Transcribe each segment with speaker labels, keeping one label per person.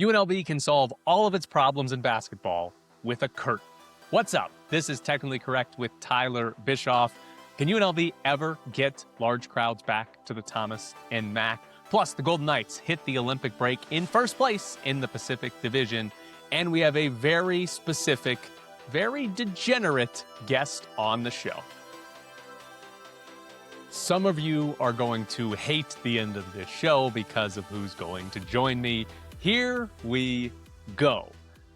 Speaker 1: UNLV can solve all of its problems in basketball with a curtain. What's up? This is Technically Correct with Tyler Bischoff. Can UNLV ever get large crowds back to the Thomas and Mack? Plus, the Golden Knights hit the Olympic break in first place in the Pacific Division, and we have a very specific, very degenerate guest on the show. Some of you are going to hate the end of this show because of who's going to join me. Here we go.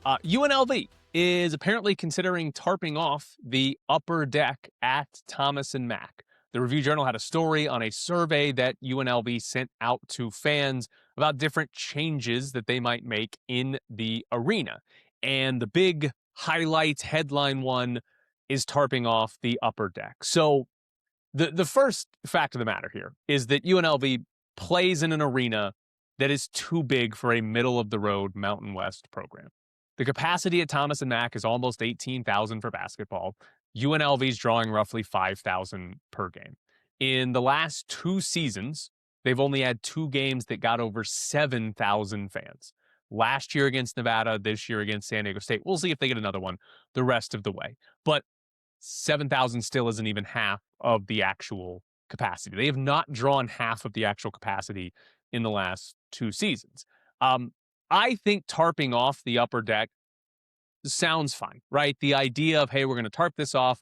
Speaker 1: UNLV is apparently considering tarping off the upper deck at Thomas and Mack. The Review Journal had a story on a survey that UNLV sent out to fans about different changes that they might make in the arena. And the big highlight headline one is tarping off the upper deck. So the first fact of the matter here is that UNLV plays in an arena that is too big for a middle-of-the-road Mountain West program. The capacity at Thomas and Mack is almost 18,000 for basketball. UNLV's drawing roughly 5,000 per game. In the last 2 seasons, they've only had 2 games that got over 7,000 fans. Last year against Nevada, this year against San Diego State. We'll see if they get another one the rest of the way. But 7,000 still isn't even half of the actual capacity. They have not drawn half of the actual capacity in the last 2 seasons. I think tarping off the upper deck sounds fine, right? The idea of, hey, we're going to tarp this off.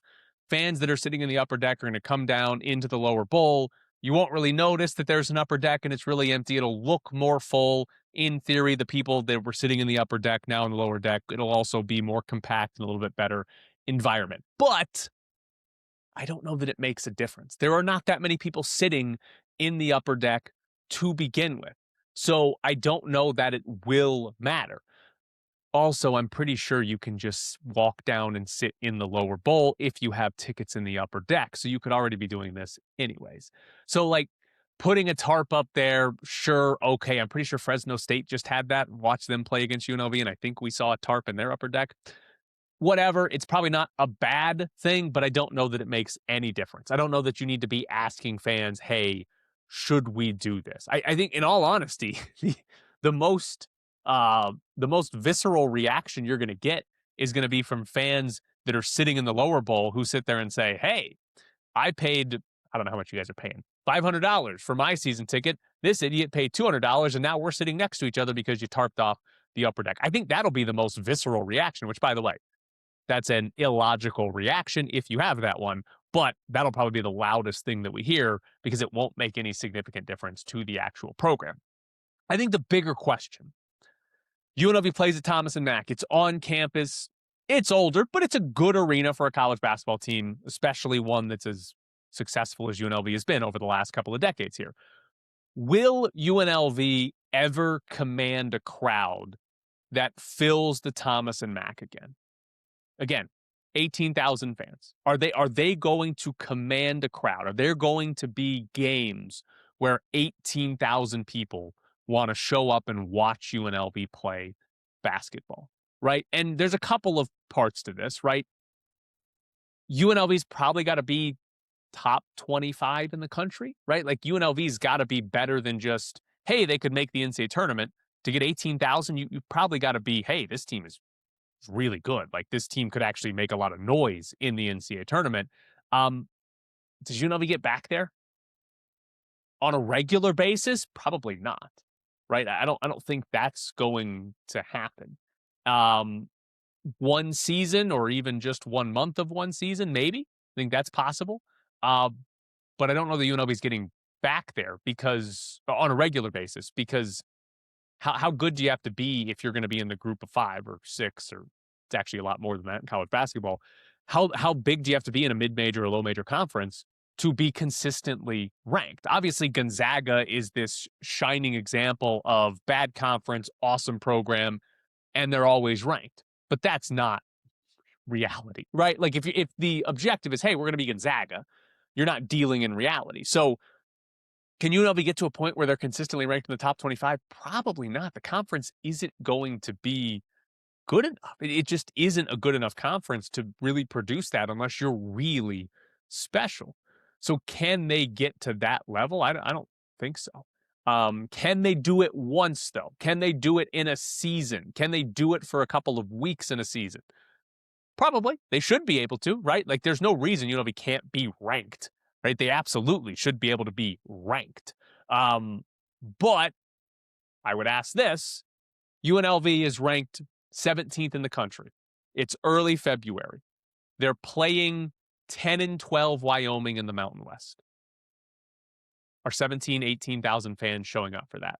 Speaker 1: Fans that are sitting in the upper deck are going to come down into the lower bowl. You won't really notice that there's an upper deck and it's really empty. It'll look more full. In theory, the people that were sitting in the upper deck now in the lower deck, it'll also be more compact and a little bit better environment. But I don't know that it makes a difference. There are not that many people sitting in the upper deck to begin with. So I don't know that it will matter. Also, I'm pretty sure you can just walk down and sit in the lower bowl if you have tickets in the upper deck. So you could already be doing this anyways. So like putting a tarp up there, sure, okay. I'm pretty sure Fresno State just had that. Watch them play against UNLV, and I think we saw a tarp in their upper deck. Whatever, it's probably not a bad thing, but I don't know that it makes any difference. I don't know that you need to be asking fans, hey, should we do this? I think, in all honesty, the most visceral reaction you're going to get is going to be from fans that are sitting in the lower bowl who sit there and say, hey, I paid, I don't know how much you guys are paying, $500 for my season ticket. This idiot paid $200, and now we're sitting next to each other because you tarped off the upper deck. I think that'll be the most visceral reaction, which, by the way, that's an illogical reaction if you have that one, but that'll probably be the loudest thing that we hear because it won't make any significant difference to the actual program. I think the bigger question, UNLV plays at Thomas and Mack. It's on campus. It's older, but it's a good arena for a college basketball team, especially one that's as successful as UNLV has been over the last couple of decades here. Will UNLV ever command a crowd that fills the Thomas and Mack again? Again, 18,000 fans. Are they going to command a crowd? Are there going to be games where 18,000 people want to show up and watch UNLV play basketball, right? And there's a couple of parts to this, right? UNLV's probably got to be top 25 in the country, right? Like UNLV's got to be better than just, hey, they could make the NCAA tournament. To get 18,000, you probably got to be, hey, this team is really good. Like this team could actually make a lot of noise in the NCAA tournament. Does UNLV get back there on a regular basis? Probably not, right? I don't think that's going to happen. One season or even just 1 month of one season, maybe. I think that's possible. But I don't know that UNLV is getting back there because on a regular basis, because how good do you have to be if you're going to be in the group of 5 or 6, or it's actually a lot more than that in college basketball? How big do you have to be in a mid-major or low-major conference to be consistently ranked? Obviously, Gonzaga is this shining example of bad conference, awesome program, and they're always ranked. But that's not reality, right? Like if the objective is, hey, we're going to be Gonzaga, you're not dealing in reality. So can UNLV get to a point where they're consistently ranked in the top 25? Probably not. The conference isn't going to be good enough. It just isn't a good enough conference to really produce that unless you're really special. So can they get to that level? I don't think so. Can they do it once, though? Can they do it in a season? Can they do it for a couple of weeks in a season? Probably. They should be able to, right? Like, there's no reason UNLV can't be ranked, right? They absolutely should be able to be ranked. But I would ask this. UNLV is ranked 17th in the country. It's early February. They're playing 10 and 12 Wyoming in the Mountain West. Are 17, 18,000 fans showing up for that?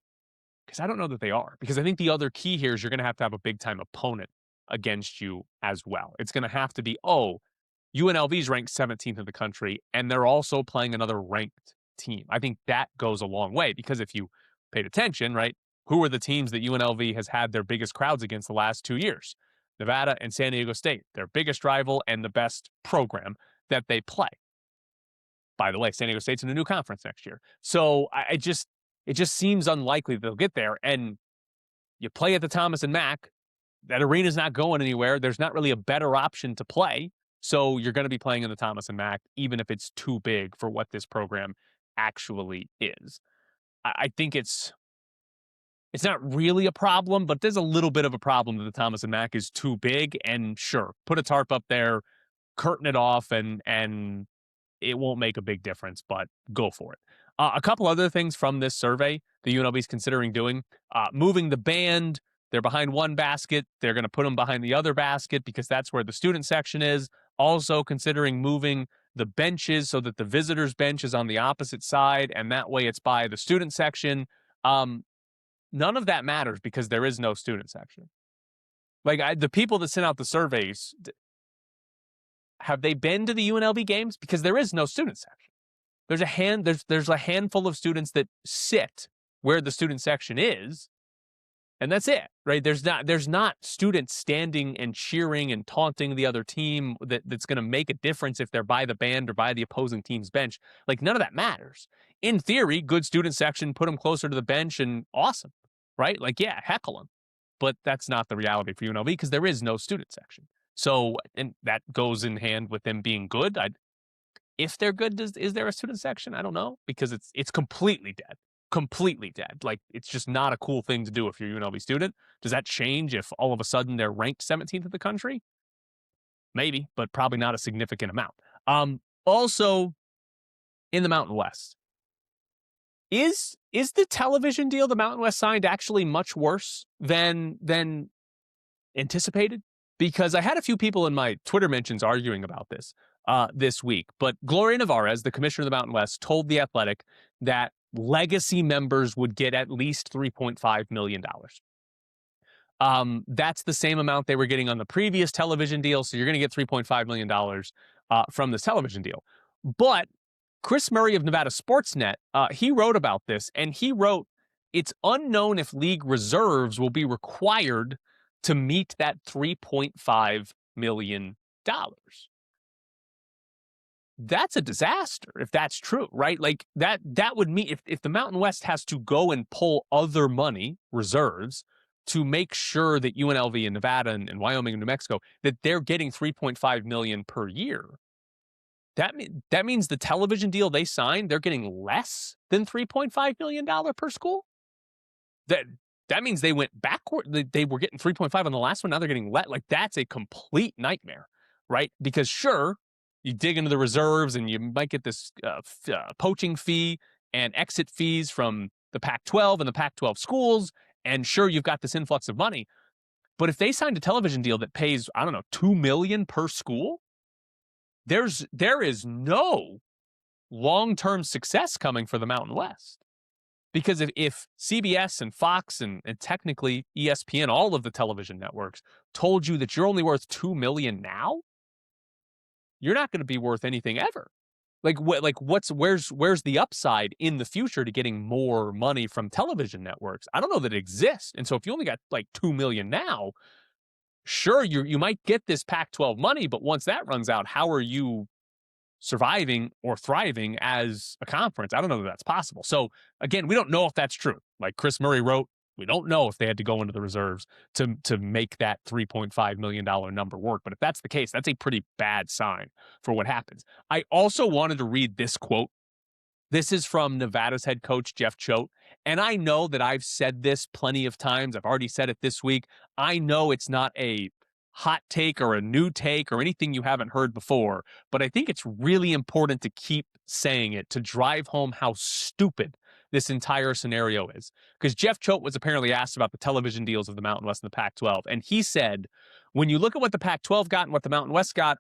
Speaker 1: Because I don't know that they are. Because I think the other key here is you're going to have a big-time opponent against you as well. It's going to have to be, UNLV is ranked 17th in the country, and they're also playing another ranked team. I think that goes a long way, because if you paid attention, right, who are the teams that UNLV has had their biggest crowds against the last 2 years? Nevada and San Diego State, their biggest rival and the best program that they play. By the way, San Diego State's in a new conference next year. So it just seems unlikely they'll get there. And you play at the Thomas and Mack, that arena's not going anywhere. There's not really a better option to play. So you're going to be playing in the Thomas and Mack, even if it's too big for what this program actually is. I think it's not really a problem, but there's a little bit of a problem that the Thomas and Mack is too big. And sure, put a tarp up there, curtain it off, and it won't make a big difference, but go for it. A couple other things from this survey the UNLV is considering doing. Moving the band. They're behind one basket. They're going to put them behind the other basket because that's where the student section is. Also considering moving the benches so that the visitors' bench is on the opposite side, and that way it's by the student section. None of that matters because there is no student section. Like, the people that sent out the surveys, have they been to the UNLV games? Because there is no student section. There's a handful of students that sit where the student section is, and that's it, right? There's not students standing and cheering and taunting the other team that's going to make a difference if they're by the band or by the opposing team's bench. Like, none of that matters. In theory, good student section, put them closer to the bench, and awesome, right? Like, yeah, heckle them. But that's not the reality for UNLV because there is no student section. So, and that goes in hand with them being good. If they're good, is there a student section? I don't know, because it's completely dead. Completely dead. Like, it's just not a cool thing to do if you're a UNLV student. Does that change if all of a sudden they're ranked 17th in the country? Maybe, but probably not a significant amount. Also, in the Mountain West, is the television deal the Mountain West signed actually much worse than anticipated? Because I had a few people in my Twitter mentions arguing about this week. But Gloria Nevarez, the commissioner of the Mountain West, told The Athletic that legacy members would get at least $3.5 million. That's the same amount they were getting on the previous television deal. So you're going to get $3.5 million from this television deal. But Chris Murray of Nevada Sportsnet, he wrote about this, and he wrote, it's unknown if league reserves will be required to meet that $3.5 million. That's a disaster if that's true, right? Like, that would mean if the Mountain West has to go and pull other money, reserves, to make sure that UNLV and Nevada and Wyoming and New Mexico, that they're getting $3.5 million per year. That means the television deal they signed, they're getting less than $3.5 million per school? That means they went backward. They were getting 3.5 on the last one. Now they're getting like, that's a complete nightmare, right? Because sure, you dig into the reserves and you might get this poaching fee and exit fees from the Pac-12 and the Pac-12 schools. And sure, you've got this influx of money. But if they signed a television deal that pays, I don't know, $2 million per school, there is no long-term success coming for the Mountain West. Because if CBS and Fox and technically ESPN, all of the television networks, told you that you're only worth $2 million now, you're not going to be worth anything ever. Where's the upside in the future to getting more money from television networks? I don't know that it exists. And so if you only got like $2 million now, sure, you might get this Pac-12 money, but once that runs out, how are you surviving or thriving as a conference? I don't know that that's possible. So again, we don't know if that's true. Like Chris Murray wrote, we don't know if they had to go into the reserves to make that $3.5 million number work. But if that's the case, that's a pretty bad sign for what happens. I also wanted to read this quote. This is from Nevada's head coach, Jeff Choate, And I know that I've said this plenty of times. I've already said it this week. I know it's not a hot take or a new take or anything you haven't heard before, but I think it's really important to keep saying it to drive home how stupid this entire scenario is. Because Jeff Choate was apparently asked about the television deals of the Mountain West and the Pac-12, and he said, when you look at what the Pac-12 got and what the Mountain West got,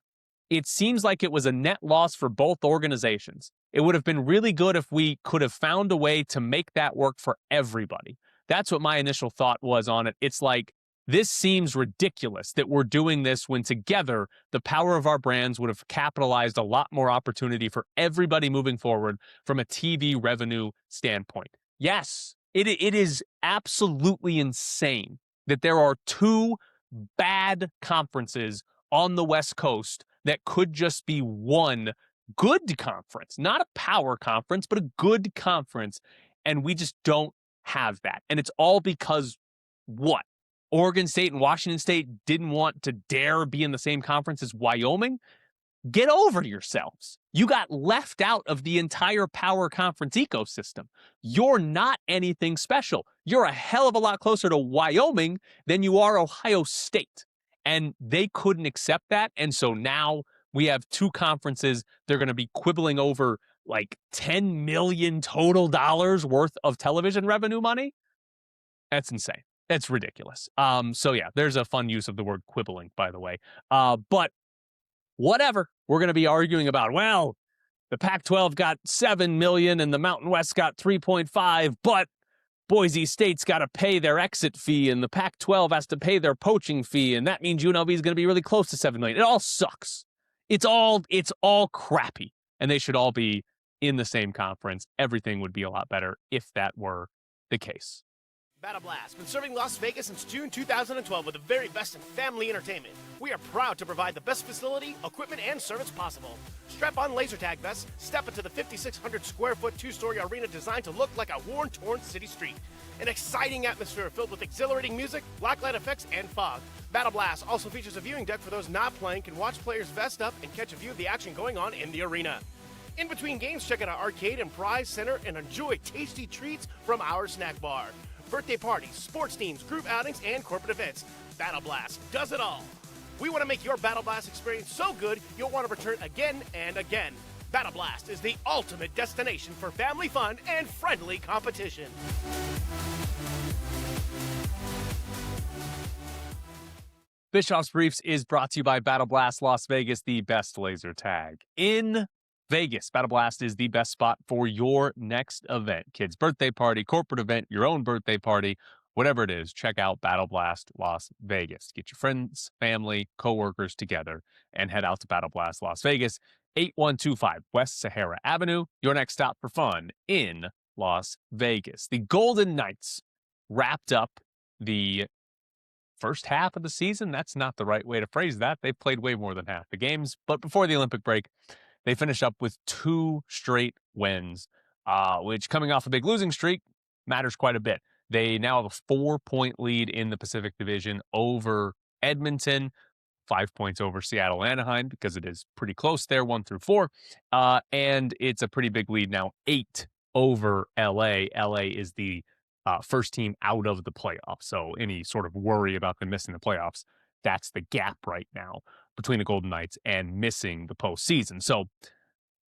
Speaker 1: it seems like it was a net loss for both organizations. It would have been really good if we could have found a way to make that work for everybody. That's what my initial thought was on it. It's like, this seems ridiculous that we're doing this when together the power of our brands would have capitalized a lot more opportunity for everybody moving forward from a TV revenue standpoint. Yes, it is absolutely insane that there are two bad conferences on the West Coast that could just be one good conference, not a power conference, but a good conference. And we just don't have that. And it's all because what? Oregon State and Washington State didn't want to dare be in the same conference as Wyoming? Get over yourselves. You got left out of the entire power conference ecosystem. You're not anything special. You're a hell of a lot closer to Wyoming than you are Ohio State. And they couldn't accept that. And so now we have two conferences. They're going to be quibbling over like $10 million total dollars worth of television revenue money. That's insane. It's ridiculous. So yeah, there's a fun use of the word quibbling, by the way. But whatever. We're going to be arguing about, well, the Pac-12 got 7 million and the Mountain West got 3.5, but Boise State's got to pay their exit fee and the Pac-12 has to pay their poaching fee, and that means UNLV is going to be really close to 7 million. It all sucks. It's all crappy, and they should all be in the same conference. Everything would be a lot better if that were the case.
Speaker 2: Battle Blast, been serving Las Vegas since June 2012 with the very best in family entertainment. We are proud to provide the best facility, equipment, and service possible. Strap on laser tag vests, step into the 5,600 square foot two-story arena designed to look like a worn, torn city street. An exciting atmosphere filled with exhilarating music, blacklight effects, and fog. Battle Blast also features a viewing deck for those not playing can watch players vest up and catch a view of the action going on in the arena. In between games, check out our arcade and prize center and enjoy tasty treats from our snack bar. Birthday parties, sports teams, group outings, and corporate events. Battle Blast does it all. We want to make your Battle Blast experience so good you'll want to return again and again. Battle Blast is the ultimate destination for family fun and friendly competition.
Speaker 1: Bischoff's Briefs is brought to you by Battle Blast Las Vegas, the best laser tag in Vegas. Battle Blast is the best spot for your next event. Kid's birthday party, corporate event, your own birthday party, whatever it is, check out Battle Blast Las Vegas. Get your friends, family, coworkers together and head out to Battle Blast Las Vegas, 8125 West Sahara Avenue, your next stop for fun in Las Vegas. The Golden Knights wrapped up the first half of the season. That's not the right way to phrase that. They played way more than half the games, but before the Olympic break, they finished up with 2 straight wins, which, coming off a big losing streak, matters quite a bit. They now have a 4-point lead in the Pacific Division over Edmonton, 5 points over Seattle, Anaheim, because it is pretty close there, 1 through 4. And it's a pretty big lead now, 8 over LA. LA is the first team out of the playoffs. So any sort of worry about them missing the playoffs, that's the gap right now between the Golden Knights and missing the postseason. So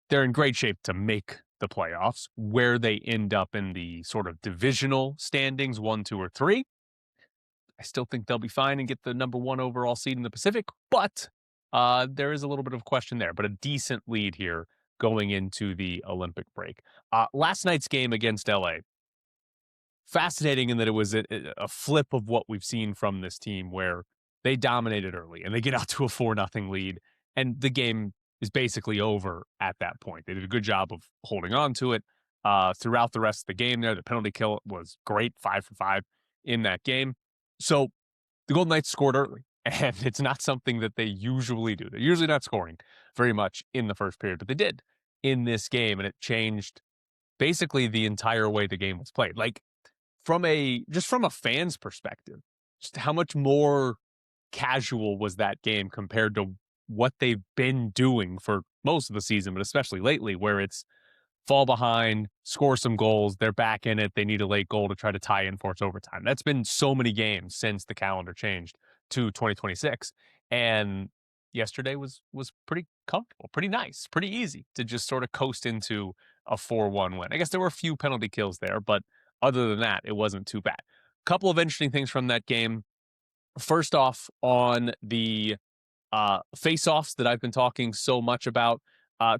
Speaker 1: they're in great shape to make the playoffs. Where they end up in the sort of divisional standings, 1, 2, or 3, I still think they'll be fine and get the number 1 overall seed in the Pacific, but there is a little bit of a question there, but a decent lead here going into the Olympic break. Last night's game against LA, fascinating in that it was a flip of what we've seen from this team, where they dominated early and they get out to a 4-0 lead, and the game is basically over at that point. They did a good job of holding on to it throughout the rest of the game there. The penalty kill was great, 5 for 5 in that game. So the Golden Knights scored early, and it's not something that they usually do. They're usually not scoring very much in the first period, but they did in this game, and it changed basically the entire way the game was played. Like, from a fan's perspective, just how much more casual was that game compared to what they've been doing for most of the season, but especially lately, where it's fall behind, score some goals. They're back in it. They need a late goal to try to tie in for its overtime. That's been so many games since the calendar changed to 2026. And yesterday was pretty comfortable, pretty nice, pretty easy to just sort of coast into a 4-1 win. I guess there were a few penalty kills there, but other than that, it wasn't too bad. Couple of interesting things from that game. First off, on the face-offs that I've been talking so much about,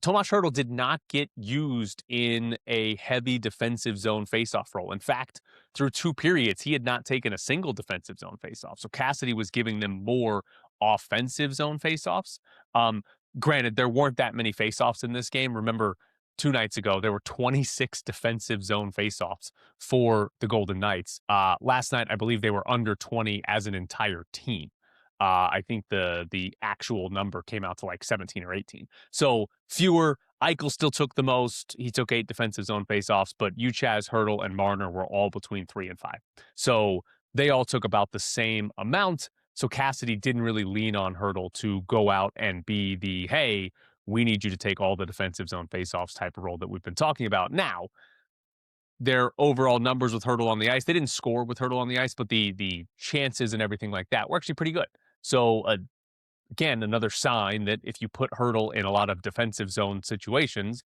Speaker 1: Tomas Hertl did not get used in a heavy defensive zone face-off role. In fact, through 2 periods, he had not taken a single defensive zone face-off. So Cassidy was giving them more offensive zone face-offs. Granted, there weren't that many face-offs in this game. Remember, 2 nights ago, there were 26 defensive zone face-offs for the Golden Knights. Last night, I believe they were under 20 as an entire team. I think the actual number came out to like 17 or 18. So fewer. Eichel still took the most. He took 8 defensive zone faceoffs, but Uchaz, Hertl, and Marner were all between 3 and 5. So they all took about the same amount. So Cassidy didn't really lean on Hertl to go out and be the, hey, we need you to take all the defensive zone faceoffs type of role that we've been talking about. Now, their overall numbers with Hertl on the ice, they didn't score with Hertl on the ice, but the chances and everything like that were actually pretty good. So again, another sign that if you put Hertl in a lot of defensive zone situations,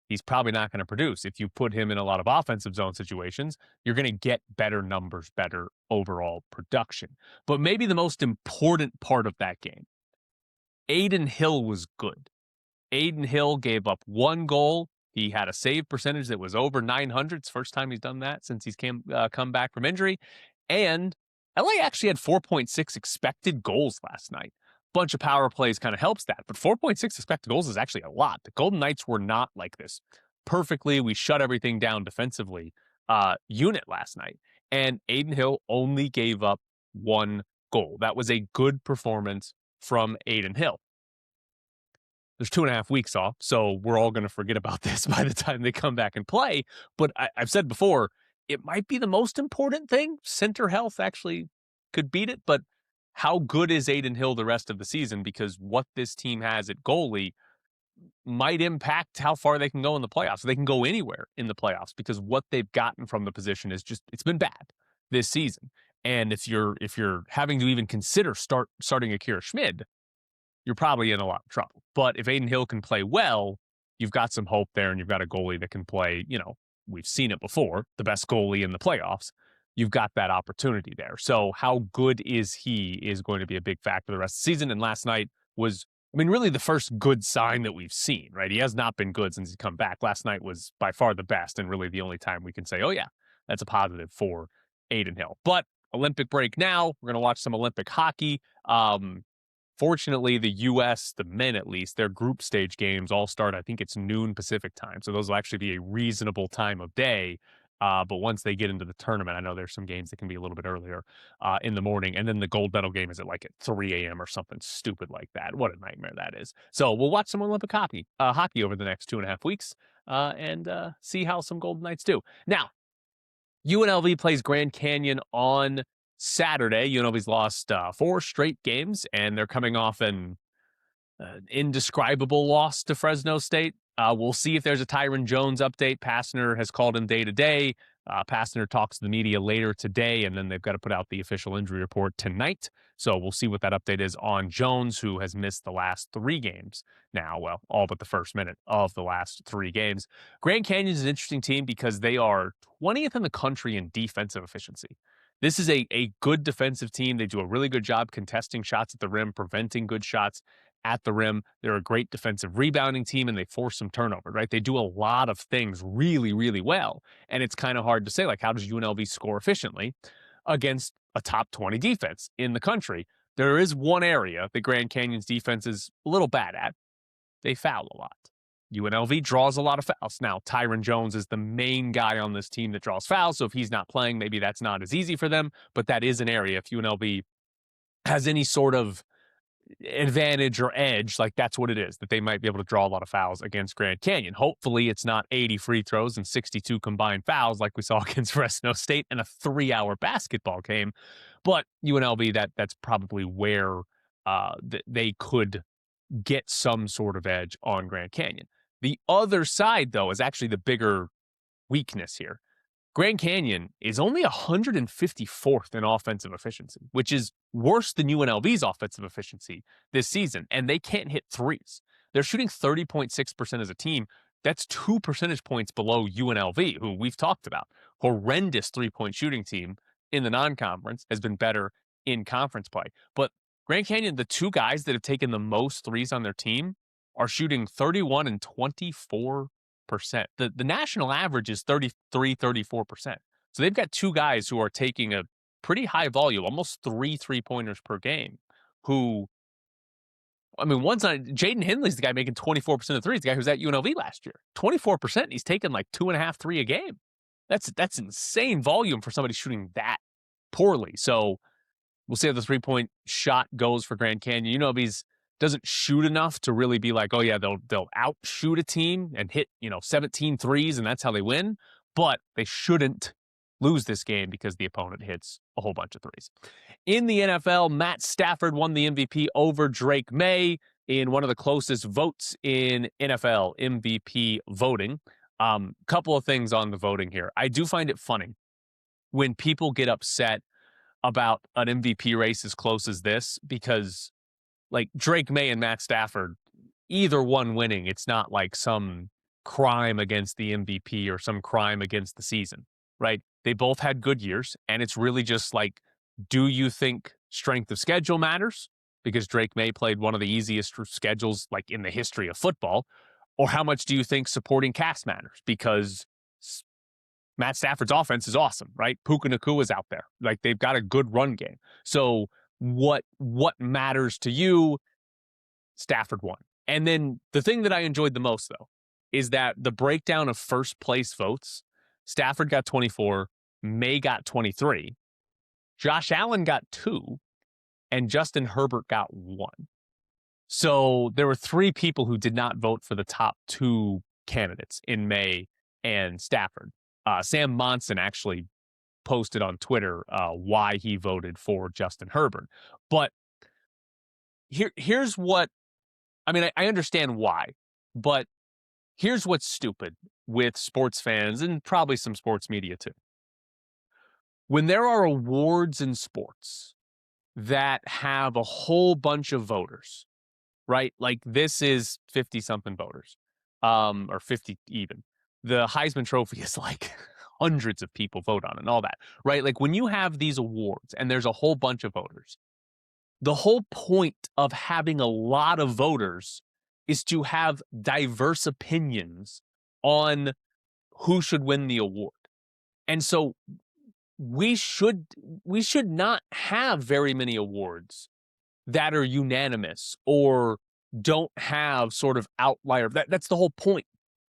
Speaker 1: he's probably not going to produce. If you put him in a lot of offensive zone situations, you're going to get better numbers, better overall production. But maybe the most important part of that game, Adin Hill was good. Adin Hill gave up 1 goal. He had a save percentage that was over 900. It's the first time he's done that since he's come back from injury. And LA actually had 4.6 expected goals last night. Bunch of power plays kind of helps that, but 4.6 expected goals is actually a lot. The Golden Knights were not like this. Perfectly, we shut everything down defensively unit last night. And Adin Hill only gave up 1 goal. That was a good performance from Adin Hill. There's 2.5 weeks off, so we're all going to forget about this by the time they come back and play. But I've said before, it might be the most important thing. Center health actually could beat it, but how good is Adin Hill the rest of the season? Because what this team has at goalie might impact how far they can go in the playoffs. They can go anywhere in the playoffs because what they've gotten from the position is just, it's been bad this season. And if you're having to even consider starting Akira Schmid, you're probably in a lot of trouble. But if Adin Hill can play well, you've got some hope there, and you've got a goalie that can play, we've seen it before, the best goalie in the playoffs. You've got that opportunity there. So how good is he is going to be a big factor the rest of the season. And last night was, really the first good sign that we've seen, right? He has not been good since he's come back. Last night was by far the best, and really the only time we can say, oh yeah, that's a positive for Adin Hill. But Olympic break now. We're going to watch some Olympic hockey. Fortunately, the U.S., the men at least, their group stage games all start, I think it's noon Pacific time. So those will actually be a reasonable time of day. But once they get into the tournament, I know there's some games that can be a little bit earlier in the morning. And then the gold medal game is at 3 a.m. or something stupid like that. What a nightmare that is. So we'll watch some Olympic hockey over the next 2.5 weeks and see how some Golden Knights do. Now, UNLV plays Grand Canyon on Saturday. UNLV's lost 4 straight games, and they're coming off an indescribable loss to Fresno State. We'll see if there's a Tyron Jones update. Pastner has called him day-to-day. Pastner talks to the media later today, and then they've got to put out the official injury report tonight. So we'll see what that update is on Jones, who has missed the last 3 games now. Well, all but the first minute of the last 3 games. Grand Canyon is an interesting team because they are 20th in the country in defensive efficiency. This is a good defensive team. They do a really good job contesting shots at the rim, preventing good shots at the rim. They're a great defensive rebounding team, and they force some turnover, right? They do a lot of things really, really well. And it's kind of hard to say, how does UNLV score efficiently against a top 20 defense in the country? There is one area that Grand Canyon's defense is a little bad at. They foul a lot. UNLV draws a lot of fouls. Now, Tyron Jones is the main guy on this team that draws fouls, so if he's not playing, maybe that's not as easy for them, but that is an area. If UNLV has any sort of advantage or edge, that's what it is, that they might be able to draw a lot of fouls against Grand Canyon. Hopefully, it's not 80 free throws and 62 combined fouls like we saw against Fresno State in a 3-hour basketball game, but UNLV, that's probably where they could get some sort of edge on Grand Canyon. The other side, though, is actually the bigger weakness here. Grand Canyon is only 154th in offensive efficiency, which is worse than UNLV's offensive efficiency this season, and they can't hit threes. They're shooting 30.6% as a team. That's 2 percentage points below UNLV, who we've talked about. Horrendous three-point shooting team in the non-conference, has been better in conference play. But Grand Canyon, the two guys that have taken the most threes on their team are shooting 31 and 24%. The national average is 33, 34%. So they've got two guys who are taking a pretty high volume, almost 3 3-pointers per game, who, I mean, one's not, Jaden Henley's the guy making 24% of threes, the guy who was at UNLV last year. 24%, he's taking like 2.5, 3 a game. That's insane volume for somebody shooting that poorly. So we'll see how the 3-point shot goes for Grand Canyon. UNLV's doesn't shoot enough to really be like, oh yeah, they'll outshoot a team and hit, 17 threes and that's how they win. But they shouldn't lose this game because the opponent hits a whole bunch of threes. In the NFL, Matt Stafford won the MVP over Drake May in one of the closest votes in NFL MVP voting. Couple of things on the voting here. I do find it funny when people get upset about an MVP race as close as this, because like Drake May and Matt Stafford, either one winning, it's not like some crime against the MVP or some crime against the season, right? They both had good years, and it's really just like, do you think strength of schedule matters? Because Drake May played one of the easiest schedules like in the history of football. Or how much do you think supporting cast matters? Because Matt Stafford's offense is awesome, right? Puka Nacua is out there. Like, they've got a good run game. So what matters to you? Stafford won. And then the thing that I enjoyed the most, though, is that the breakdown of first place votes, Stafford got 24, May got 23, Josh Allen got 2, and Justin Herbert got 1. So there were 3 people who did not vote for the top 2 candidates in May and Stafford. Sam Monson actually posted on Twitter why he voted for Justin Herbert. But here's what, I mean, I understand why, but here's what's stupid with sports fans and probably some sports media too. When there are awards in sports that have a whole bunch of voters, right? Like this is 50-something voters, or 50 even. The Heisman Trophy is like hundreds of people vote on it and all that, right? Like when you have these awards and there's a whole bunch of voters, the whole point of having a lot of voters is to have diverse opinions on who should win the award. And so we should not have very many awards that are unanimous or don't have sort of outlier. That's the whole point.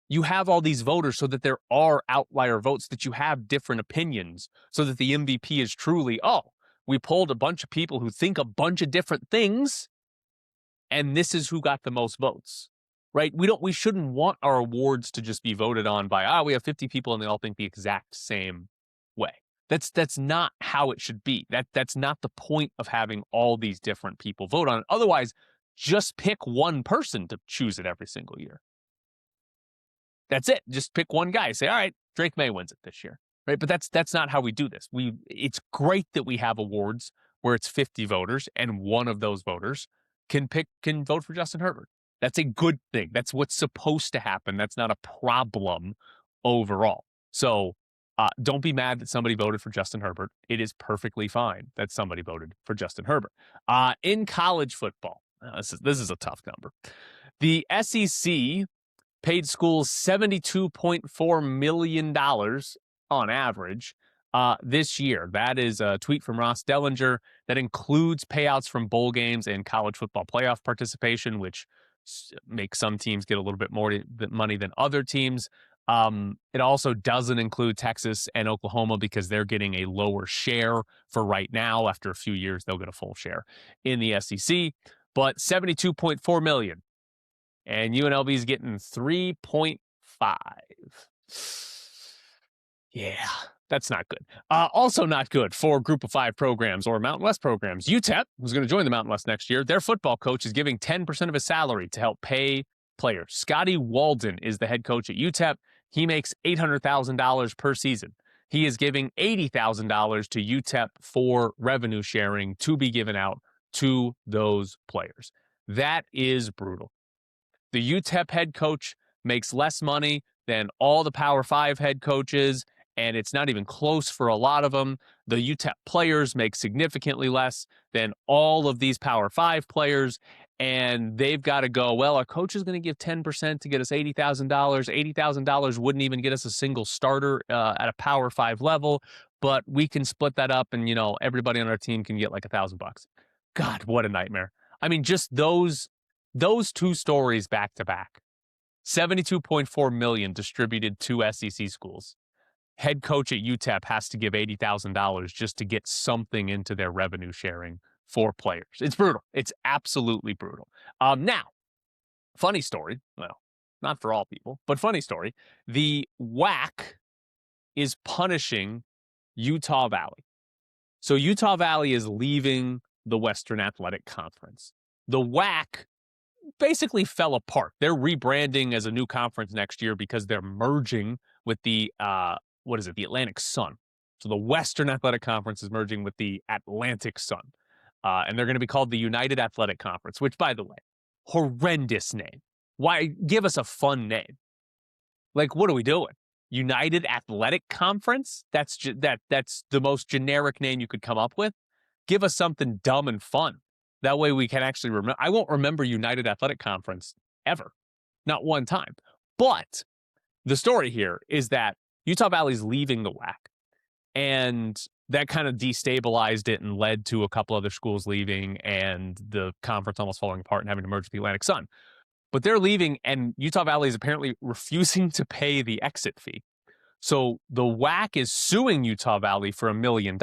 Speaker 1: You have all these voters so that there are outlier votes, that you have different opinions, so that the MVP is truly, we polled a bunch of people who think a bunch of different things, and this is who got the most votes, right? We shouldn't want our awards to just be voted on by, we have 50 people and they all think the exact same way. That's not how it should be. That's not the point of having all these different people vote on it. Otherwise, just pick one person to choose it every single year. That's it. Just pick one guy. Say, all right, Drake May wins it this year, right? But that's not how we do this. It's great that we have awards where it's 50 voters and one of those voters can vote for Justin Herbert. That's a good thing. That's what's supposed to happen. That's not a problem overall. So don't be mad that somebody voted for Justin Herbert. It is perfectly fine that somebody voted for Justin Herbert. In college football, this is a tough number. The SEC paid schools $72.4 million on average this year. That is a tweet from Ross Dellinger. That includes payouts from bowl games and college football playoff participation, which makes some teams get a little bit more money than other teams. It also doesn't include Texas and Oklahoma because they're getting a lower share for right now. After a few years, they'll get a full share in the SEC. But $72.4 million. And UNLV is getting 3.5. Yeah, that's not good. Also not good for Group of 5 programs or Mountain West programs. UTEP, who's going to join the Mountain West next year, their football coach is giving 10% of his salary to help pay players. Scotty Walden is the head coach at UTEP. He makes $800,000 per season. He is giving $80,000 to UTEP for revenue sharing to be given out to those players. That is brutal. The UTEP head coach makes less money than all the Power 5 head coaches, and it's not even close for a lot of them. The UTEP players make significantly less than all of these Power 5 players, and they've got to go, well, our coach is going to give 10% to get us $80,000. $80,000 wouldn't even get us a single starter at a Power 5 level, but we can split that up, and, everybody on our team can get like $1,000. God, what a nightmare. I mean, just those two stories back to back. $72.4 million distributed to SEC schools. Head coach at UTEP has to give $80,000 just to get something into their revenue sharing for players. It's brutal. It's absolutely brutal. Now, funny story. Well, not for all people, but funny story. The WAC is punishing Utah Valley. So Utah Valley is leaving the Western Athletic Conference. The WAC basically fell apart. They're rebranding as a new conference next year because they're merging with the the Atlantic Sun. So the Western Athletic Conference is merging with the Atlantic Sun. And they're going to be called the United Athletic Conference, which, by the way, horrendous name. Why? Give us a fun name. Like, what are we doing? United Athletic Conference? That's the most generic name you could come up with. Give us something dumb and fun. That way we can actually remember. I won't remember United Athletic Conference ever. Not one time. But the story here is that Utah Valley's leaving the WAC. And that kind of destabilized it and led to a couple other schools leaving and the conference almost falling apart and having to merge with the Atlantic Sun. But they're leaving, and Utah Valley is apparently refusing to pay the exit fee. So the WAC is suing Utah Valley for $1 million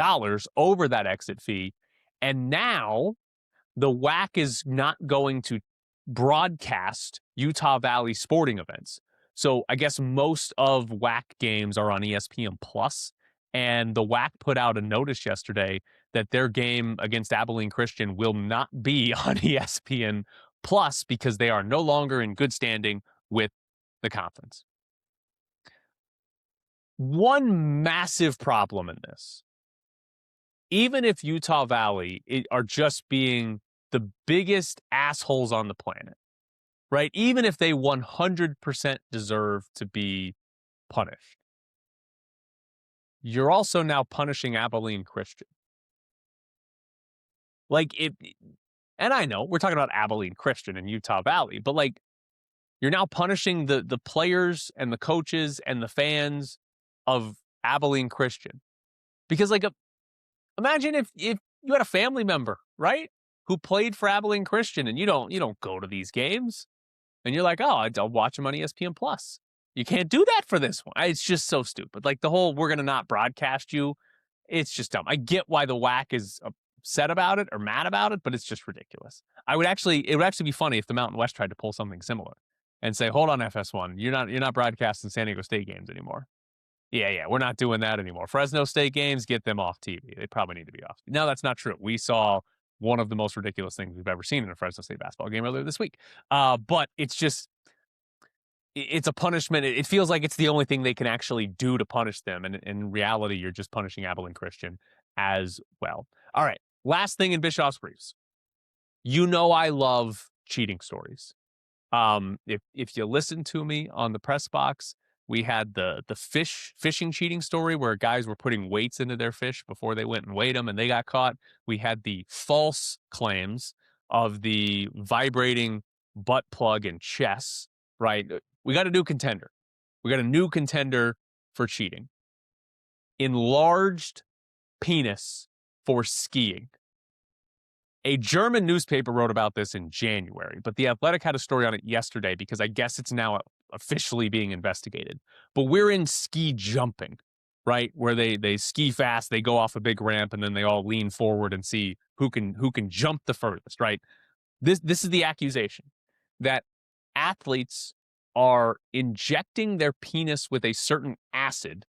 Speaker 1: over that exit fee. And now the WAC is not going to broadcast Utah Valley sporting events. So I guess most of WAC games are on ESPN Plus, and the WAC put out a notice yesterday that their game against Abilene Christian will not be on ESPN Plus because they are no longer in good standing with the conference. One massive problem in this, even if Utah Valley are just being the biggest assholes on the planet, right? Even if they 100% deserve to be punished, you're also now punishing Abilene Christian. And I know we're talking about Abilene Christian and Utah Valley, but you're now punishing the players and the coaches and the fans of Abilene Christian. Because imagine if you had a family member, right, who played for Abilene Christian, and you don't go to these games, and you're like, oh, I'll watch them on ESPN Plus. You can't do that for this one. It's just so stupid. The whole we're gonna not broadcast you, it's just dumb. I get why the WAC is upset about it or mad about it, but it's just ridiculous. It would actually be funny if the Mountain West tried to pull something similar and say, hold on, FS1, you're not broadcasting San Diego State games anymore. Yeah, we're not doing that anymore. Fresno State games, get them off TV. They probably need to be off. No, that's not true. We saw one of the most ridiculous things we've ever seen in a Fresno State basketball game earlier this week. But it's a punishment. It feels like it's the only thing they can actually do to punish them. And in reality, you're just punishing Abilene Christian as well. All right, last thing in Bischoff's Briefs. I love cheating stories. If you listen to me on the press box, we had the fishing cheating story where guys were putting weights into their fish before they went and weighed them and they got caught. We had the false claims of the vibrating butt plug in chess, right? We got a new contender. We got a new contender for cheating. Enlarged penis for skiing. A German newspaper wrote about this in January, but The Athletic had a story on it yesterday because I guess it's now officially being investigated. But we're in ski jumping, right? Where they ski fast, they go off a big ramp, and then they all lean forward and see who can jump the furthest, right? This is the accusation that athletes are injecting their penis with a certain acid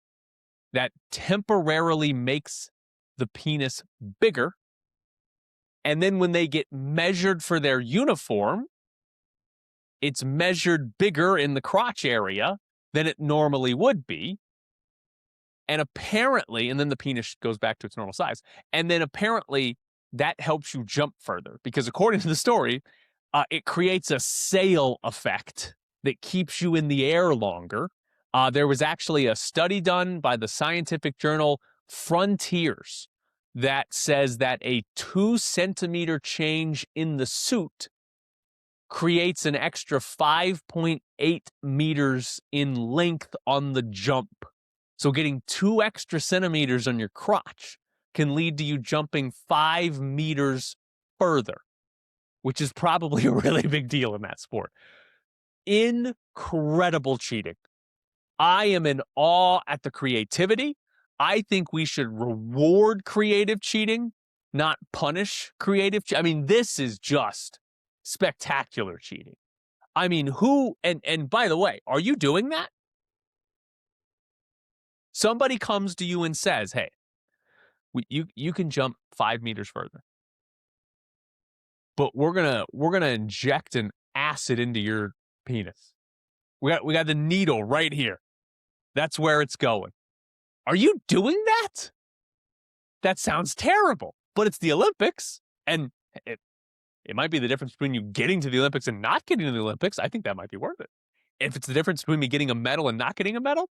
Speaker 1: that temporarily makes the penis bigger. And then when they get measured for their uniform, it's measured bigger in the crotch area than it normally would be. And apparently, and then the penis goes back to its normal size. And then apparently that helps you jump further because according to the story, it creates a sail effect that keeps you in the air longer. There was actually a study done by the scientific journal Frontiers that says that a 2-centimeter change in the suit creates an extra 5.8 meters in length on the jump. So getting 2 extra centimeters on your crotch can lead to you jumping 5 meters further, which is probably a really big deal in that sport. Incredible cheating. I am in awe at the creativity. I think we should reward creative cheating, not punish creative. I mean, this is just spectacular cheating. I mean, who, and by the way, are you doing that? Somebody comes to you and says, hey, you can jump 5 meters further, but we're gonna inject an acid into your penis. We got the needle right here. That's where it's going. Are you doing that? That sounds terrible, but it's the Olympics, and it might be the difference between you getting to the Olympics and not getting to the Olympics. I think that might be worth it. If it's the difference between me getting a medal and not getting a medal,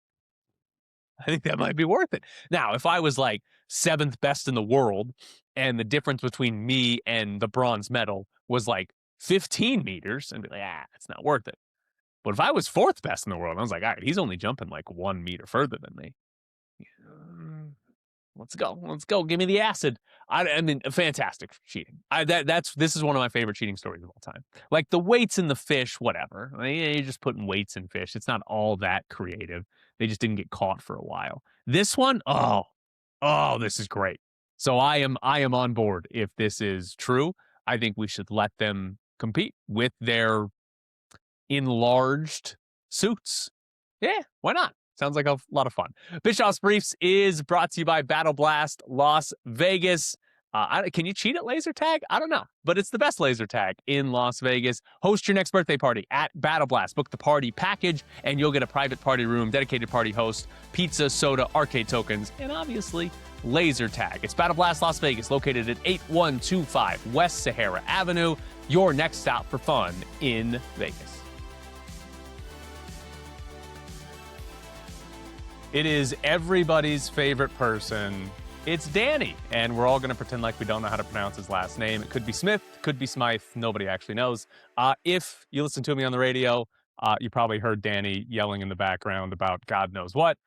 Speaker 1: I think that might be worth it. Now, if I was like 7th best in the world and the difference between me and the bronze medal was like 15 meters, I'd be like, it's not worth it. But if I was 4th best in the world, I was like, all right, he's only jumping like 1 meter further than me. Let's go. Give me the acid. I mean, fantastic cheating. This is one of my favorite cheating stories of all time. Like the weights in the fish, whatever. I mean, you're just putting weights in fish. It's not all that creative. They just didn't get caught for a while. This one, this is great. So I am on board if this is true. I think we should let them compete with their enlarged suits. Yeah, why not? Sounds like a lot of fun. Bischoff's Briefs is brought to you by Battle Blast Las Vegas. Can you cheat at laser tag? I don't know, but it's the best laser tag in Las Vegas. Host your next birthday party at Battle Blast. Book the party package, and you'll get a private party room, dedicated party host, pizza, soda, arcade tokens, and obviously laser tag. It's Battle Blast Las Vegas, located at 8125 West Sahara Avenue. Your next stop for fun in Vegas. It is everybody's favorite person. It's Danny, and we're all going to pretend like we don't know how to pronounce his last name. It could be Smith, could be Smythe. Nobody actually knows. If you listen to me on the radio, you probably heard Danny yelling in the background about God knows what.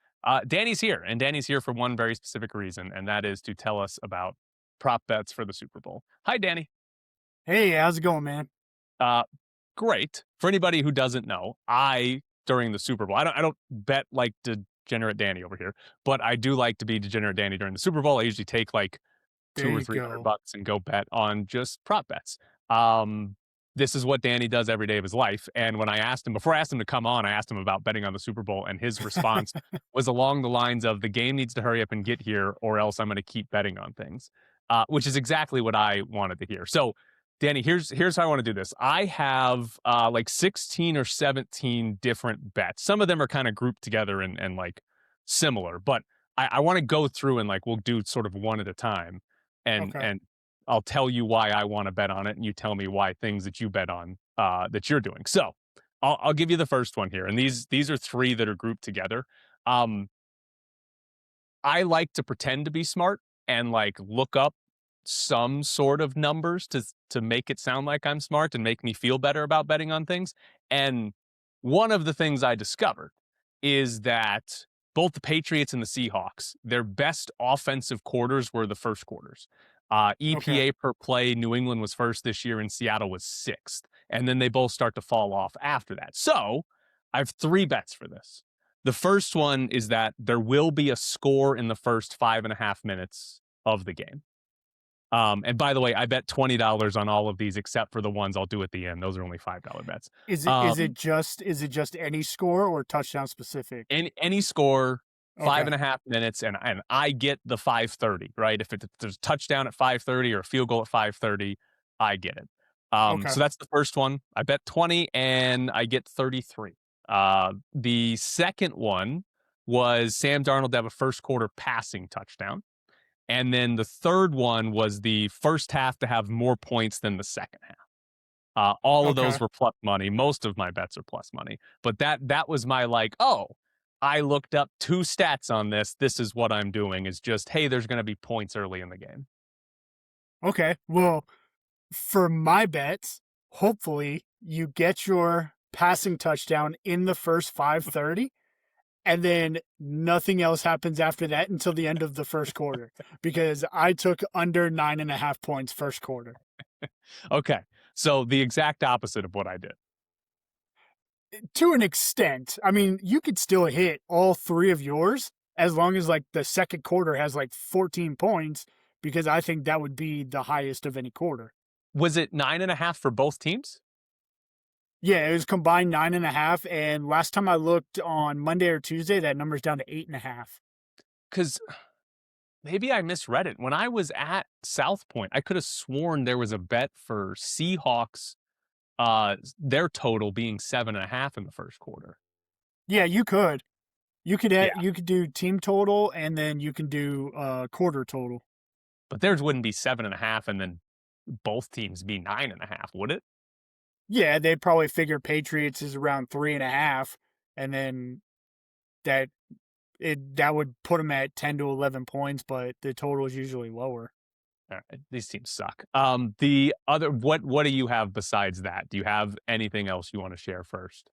Speaker 1: Danny's here, and Danny's here for one very specific reason, and that is to tell us about prop bets for the Super Bowl. Hi, Danny.
Speaker 3: Hey, how's it going, man?
Speaker 1: Great. For anybody who doesn't know, during the Super Bowl, I don't bet like Degenerate Danny over here, but I do like to be Degenerate Danny during the Super Bowl. I usually take like $200 or $300 and go bet on just prop bets. This is what Danny does every day of his life. And when before I asked him to come on, I asked him about betting on the Super Bowl, and his response was along the lines of, the game needs to hurry up and get here, or else I'm going to keep betting on things, which is exactly what I wanted to hear. So Danny, here's how I want to do this. I have like 16 or 17 different bets. Some of them are kind of grouped together and like similar, but I want to go through and like we'll do sort of one at a time, and I'll tell you why I want to bet on it, and you tell me why things that you bet on that you're doing. So I'll give you the first one here, and these are 3 that are grouped together. I like to pretend to be smart and like look up some sort of numbers to make it sound like I'm smart and make me feel better about betting on things. And one of the things I discovered is that both the Patriots and the Seahawks, their best offensive quarters were the first quarters. EPA per play, New England was first this year and Seattle was 6th. And then they both start to fall off after that. So I have 3 bets for this. The first one is that there will be a score in the first 5.5 minutes of the game. And by the way, I bet $20 on all of these except for the ones I'll do at the end. Those are only $5 bets.
Speaker 3: Is it just any score or touchdown specific?
Speaker 1: Any score, 5.5 minutes, and I get the 5:30, right? If there's a touchdown at 5:30 or a field goal at 5:30, I get it.
Speaker 3: Okay.
Speaker 1: So that's the first one. I bet 20 and I get 33. The second one was Sam Darnold to have a first quarter passing touchdown. And then the third one was the first half to have more points than the second half. All of those
Speaker 3: Okay.
Speaker 1: were plus money. Most of my bets are plus money. But that was my like, oh, I looked up 2 stats on this. This is what I'm doing is just, hey, there's going to be points early in the game.
Speaker 3: Okay. Well, for my bets, hopefully you get your passing touchdown in the first 5:30, and then nothing else happens after that until the end of the first quarter, because I took under 9.5 points first quarter.
Speaker 1: Okay. So the exact opposite of what I did.
Speaker 3: To an extent, I mean, you could still hit all 3 of yours as long as like the second quarter has like 14 points, because I think that would be the highest of any quarter.
Speaker 1: Was it 9.5 for both teams?
Speaker 3: Yeah, it was combined 9.5, and last time I looked on Monday or Tuesday, that number's down to 8.5.
Speaker 1: Because maybe I misread it. When I was at South Point, I could have sworn there was a bet for Seahawks, their total being 7.5 in the first quarter.
Speaker 3: Yeah, you could.
Speaker 1: Yeah,
Speaker 3: You could do team total, and then you can do quarter total.
Speaker 1: but theirs wouldn't be 7.5, and then both teams be 9.5, would it?
Speaker 3: Yeah, they'd probably figure Patriots is around 3.5, and then that that would put them at 10 to 11 points, but the total is usually lower.
Speaker 1: All right, these teams suck. The other, what do you have besides that? Do you have anything else you want to share first?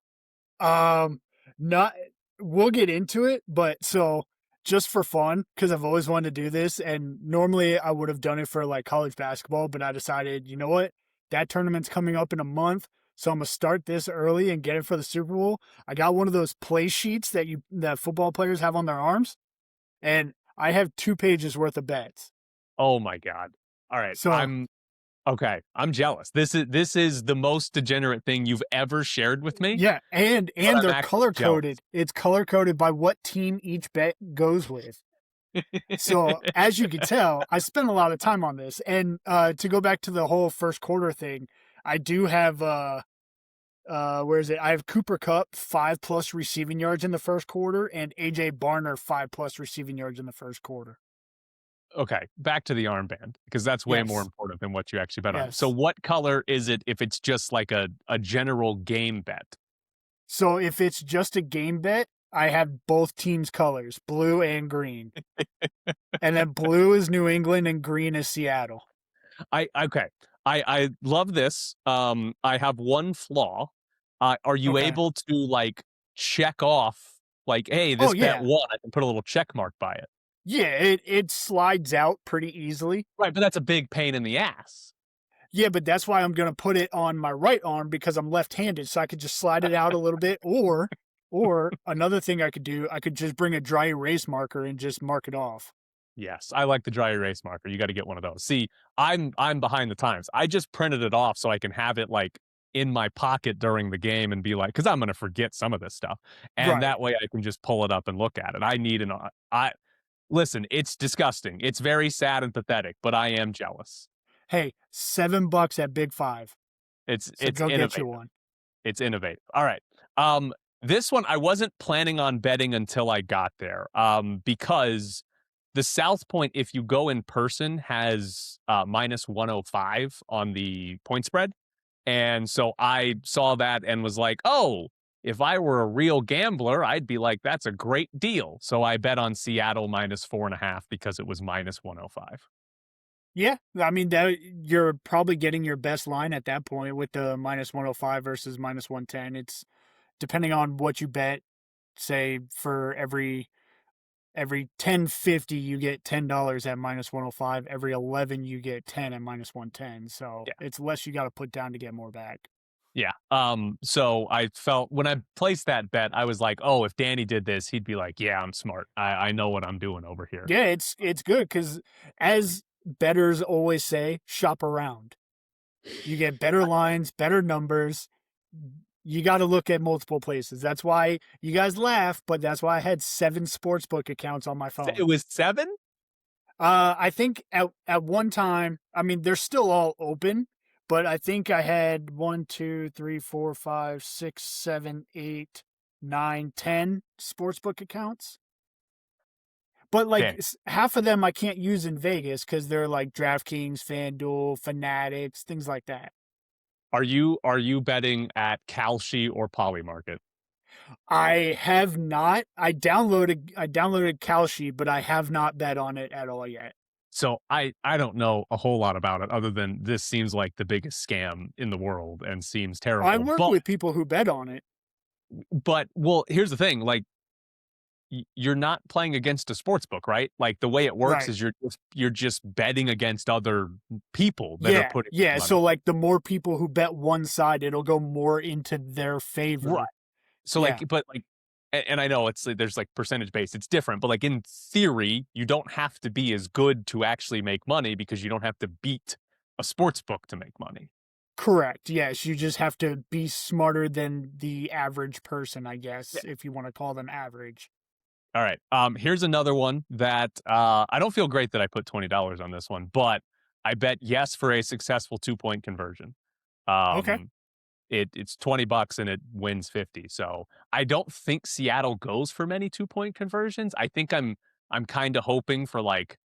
Speaker 3: Not we'll get into it, but so just for fun, because I've always wanted to do this, and normally I would have done it for like college basketball, but I decided, you know what? That tournament's coming up in a month, so I'm gonna start this early and get it for the Super Bowl. I got one of those play sheets that football players have on their arms, and I have 2 pages worth of bets.
Speaker 1: Oh my God. All right.
Speaker 3: So
Speaker 1: Okay. I'm jealous. This is the most degenerate thing you've ever shared with me.
Speaker 3: yeah, and
Speaker 1: But I'm
Speaker 3: they're
Speaker 1: actually
Speaker 3: color
Speaker 1: jealous.
Speaker 3: coded. It's color coded by what team each bet goes with. So as you can tell, I spent a lot of time on this. And to go back to the whole first quarter thing, I do have where is it? I have Cooper Kupp 5+ receiving yards in the first quarter, and AJ Barner 5+ receiving yards in the first quarter.
Speaker 1: Okay, back to the armband because that's way more
Speaker 3: Yes.
Speaker 1: important than what you actually bet on. So
Speaker 3: Yes.
Speaker 1: what color is it if it's just like a general game bet?
Speaker 3: So if it's just a game bet, I have both teams' colors, blue and green. And then blue is New England and green is Seattle.
Speaker 1: Okay. I love this. I have one flaw. Are you
Speaker 3: Okay.
Speaker 1: able to like check off like, hey,
Speaker 3: Oh
Speaker 1: this bet
Speaker 3: yeah.
Speaker 1: won? I can put a little check mark by it.
Speaker 3: Yeah, it slides out pretty easily.
Speaker 1: Right, but that's a big pain in the ass.
Speaker 3: Yeah, but that's why I'm gonna put it on my right arm, because I'm left-handed, so I could just slide it out a little bit. Or another thing I could do, I could just bring a dry erase marker and just mark it off.
Speaker 1: Yes, I like the dry erase marker. You got to get one of those. See, I'm behind the times. I just printed it off so I can have it like in my pocket during the game and be like, because I'm going to forget some of this stuff, and
Speaker 3: Right.
Speaker 1: that way I can just pull it up and look at it. I need an I listen. It's disgusting. It's very sad and pathetic, but I am jealous.
Speaker 3: Hey, $7 at Big Five. So
Speaker 1: It's
Speaker 3: go get you
Speaker 1: innovative.
Speaker 3: one.
Speaker 1: It's innovative. All right. This one I wasn't planning on betting until I got there. Because the South Point, if you go in person, has minus 105 on the point spread. And so I saw that and was like, oh, if I were a real gambler, I'd be like, that's a great deal. So I bet on Seattle minus 4.5 because it was minus 105.
Speaker 3: Yeah, I mean that you're probably getting your best line at that point with the minus 105 versus minus 110. It's depending on what you bet. Say for every 10.50 you get $10 at minus 105. Every 11 you get 10 at minus 110. So it's less you got to put down to get more back.
Speaker 1: Yeah. So I felt when I placed that bet, I was like, oh, if Danny did this, he'd be like, yeah, I'm smart. I know what I'm doing over here.
Speaker 3: Yeah, it's good because as bettors always say, shop around. You get better lines, better numbers. You got to look at multiple places. That's why you guys laugh, but that's why I had 7 sportsbook accounts on my phone.
Speaker 1: It was 7?
Speaker 3: I think at one time, I mean, they're still all open, but I think I had 1, 2, 3, 4, 5, 6, 7, 8, 9, 10 sportsbook accounts. But like
Speaker 1: Okay.
Speaker 3: half of them I can't use in Vegas because they're like DraftKings, FanDuel, Fanatics, things like that.
Speaker 1: Are you betting at Kalshi or Polymarket?
Speaker 3: I have not. I downloaded Kalshi, but I have not bet on it at all yet.
Speaker 1: So I don't know a whole lot about it other than this seems like the biggest scam in the world and seems
Speaker 3: I
Speaker 1: terrible.
Speaker 3: work with people who bet on it.
Speaker 1: But well, here's the thing, like you're not playing against a sports book, right? Like the way it works
Speaker 3: Right.
Speaker 1: is you're just betting against other people that are
Speaker 3: Yeah.
Speaker 1: putting
Speaker 3: Yeah.
Speaker 1: money.
Speaker 3: So like the more people who bet one side, it'll go more into their
Speaker 1: Right.
Speaker 3: favor.
Speaker 1: So
Speaker 3: Yeah.
Speaker 1: like, but like, and I know it's like, there's like percentage based, it's different, but like in theory, you don't have to be as good to actually make money because you don't have to beat a sports book to make money.
Speaker 3: Correct. Yes. You just have to be smarter than the average person, I guess, if you want to call them average.
Speaker 1: All right. Here's another one that I don't feel great that I put $20 on this one, but I bet yes for a successful 2-point conversion.
Speaker 3: Okay.
Speaker 1: Um, it's $20 and it wins 50. So I don't think Seattle goes for many 2-point conversions. I think I'm kind of hoping for like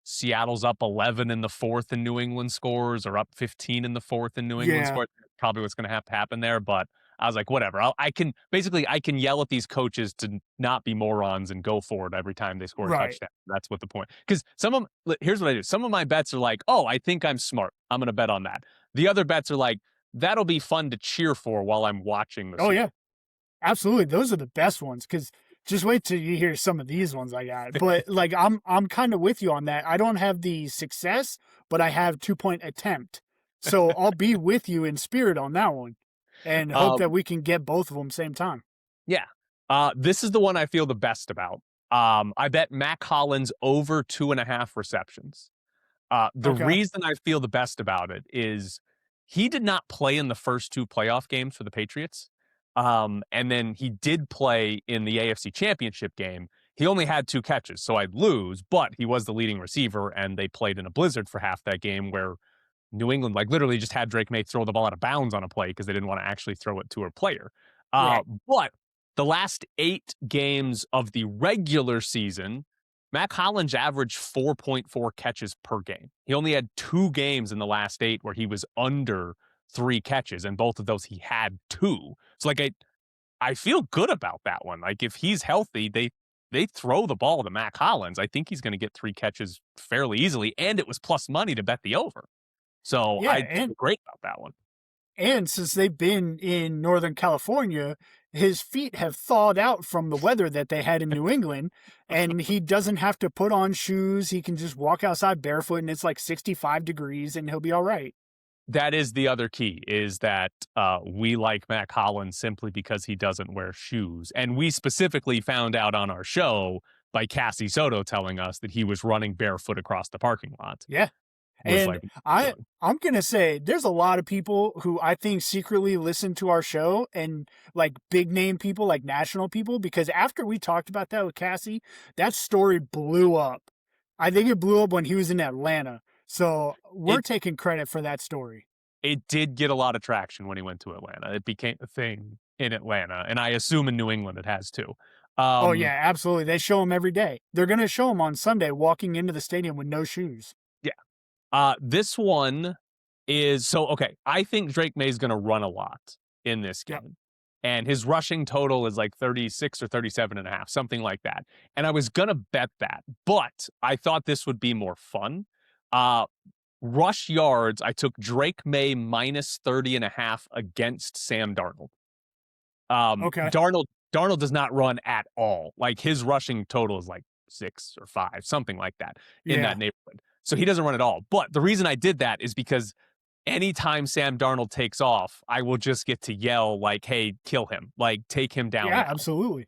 Speaker 1: Seattle's up 11 in the fourth and New England scores, or up 15 in the fourth and New England
Speaker 3: Yeah.
Speaker 1: scores. Probably what's going to have to happen there. But I was like, whatever. I can yell at these coaches to not be morons and go for it every time they score a
Speaker 3: Right.
Speaker 1: touchdown. That's what the point. Because here's what I do. Some of my bets are like, oh, I think I'm smart. I'm going to bet on that. The other bets are like, that'll be fun to cheer for while I'm watching the
Speaker 3: Oh,
Speaker 1: Super
Speaker 3: yeah. Absolutely. Those are the best ones because just wait till you hear some of these ones I got. But like I'm kind of with you on that. I don't have the success, but I have 2-point attempt. So I'll be with you in spirit on that one and hope
Speaker 1: Bowl.
Speaker 3: that we can get both of them same time.
Speaker 1: Yeah. This is the one I feel the best about. I bet Mack Hollins over 2.5 receptions. The
Speaker 3: Okay.
Speaker 1: reason I feel the best about it is he did not play in the first two playoff games for the Patriots. And then he did play in the AFC Championship game. He only had 2 catches, so I'd lose, but he was the leading receiver, and they played in a blizzard for half that game where New England, like, literally just had Drake May throw the ball out of bounds on a play because they didn't want to actually throw it to a player.
Speaker 3: Right.
Speaker 1: But the last 8 games of the regular season, Mack Hollins averaged 4.4 catches per game. He only had 2 games in the last 8 where he was under 3 catches, and both of those he had 2. So like I feel good about that one. Like if he's healthy, they throw the ball to Mack Hollins. I think he's going to get 3 catches fairly easily, and it was plus money to bet the over. So
Speaker 3: Yeah.
Speaker 1: I feel great about that one.
Speaker 3: And since they've been in Northern California, his feet have thawed out from the weather that they had in New England, and he doesn't have to put on shoes. He can just walk outside barefoot, and it's like 65 degrees, and he'll be all right.
Speaker 1: That is the other key, is that we like Mack Hollins simply because he doesn't wear shoes. And we specifically found out on our show by Cassie Soto telling us that he was running barefoot across the parking lot.
Speaker 3: Yeah.
Speaker 1: Was
Speaker 3: And
Speaker 1: like,
Speaker 3: I'm gonna say there's a lot of people who I think secretly listen to our show, and like big name people, like national people, because after we talked about that with Cassie, that story blew up. I think it blew up when he was in Atlanta. So we're
Speaker 1: it
Speaker 3: taking credit for that story.
Speaker 1: it did get a lot of traction when he went to Atlanta. It became a thing in Atlanta, and I assume in New England it has too.
Speaker 3: Oh
Speaker 1: Um,
Speaker 3: yeah, absolutely. They show him every day. They're gonna show him on Sunday walking into the stadium with no shoes.
Speaker 1: yeah. This one is so okay. I think Drake May is going to run a lot in this
Speaker 3: Yep.
Speaker 1: game. And his rushing total is like 36 or 37.5, something like that. And I was going to bet that, but I thought this would be more fun. Uh, Rush yards, I took Drake May minus 30.5 against Sam Darnold.
Speaker 3: Okay.
Speaker 1: Darnold does not run at all. Like his rushing total is like 6 or 5, something like that in
Speaker 3: Yeah.
Speaker 1: that neighborhood. So he doesn't run at all. But the reason I did that is because anytime Sam Darnold takes off, I will just get to yell like, "Hey, kill him! Like, take him down!"
Speaker 3: Yeah,
Speaker 1: now."
Speaker 3: absolutely.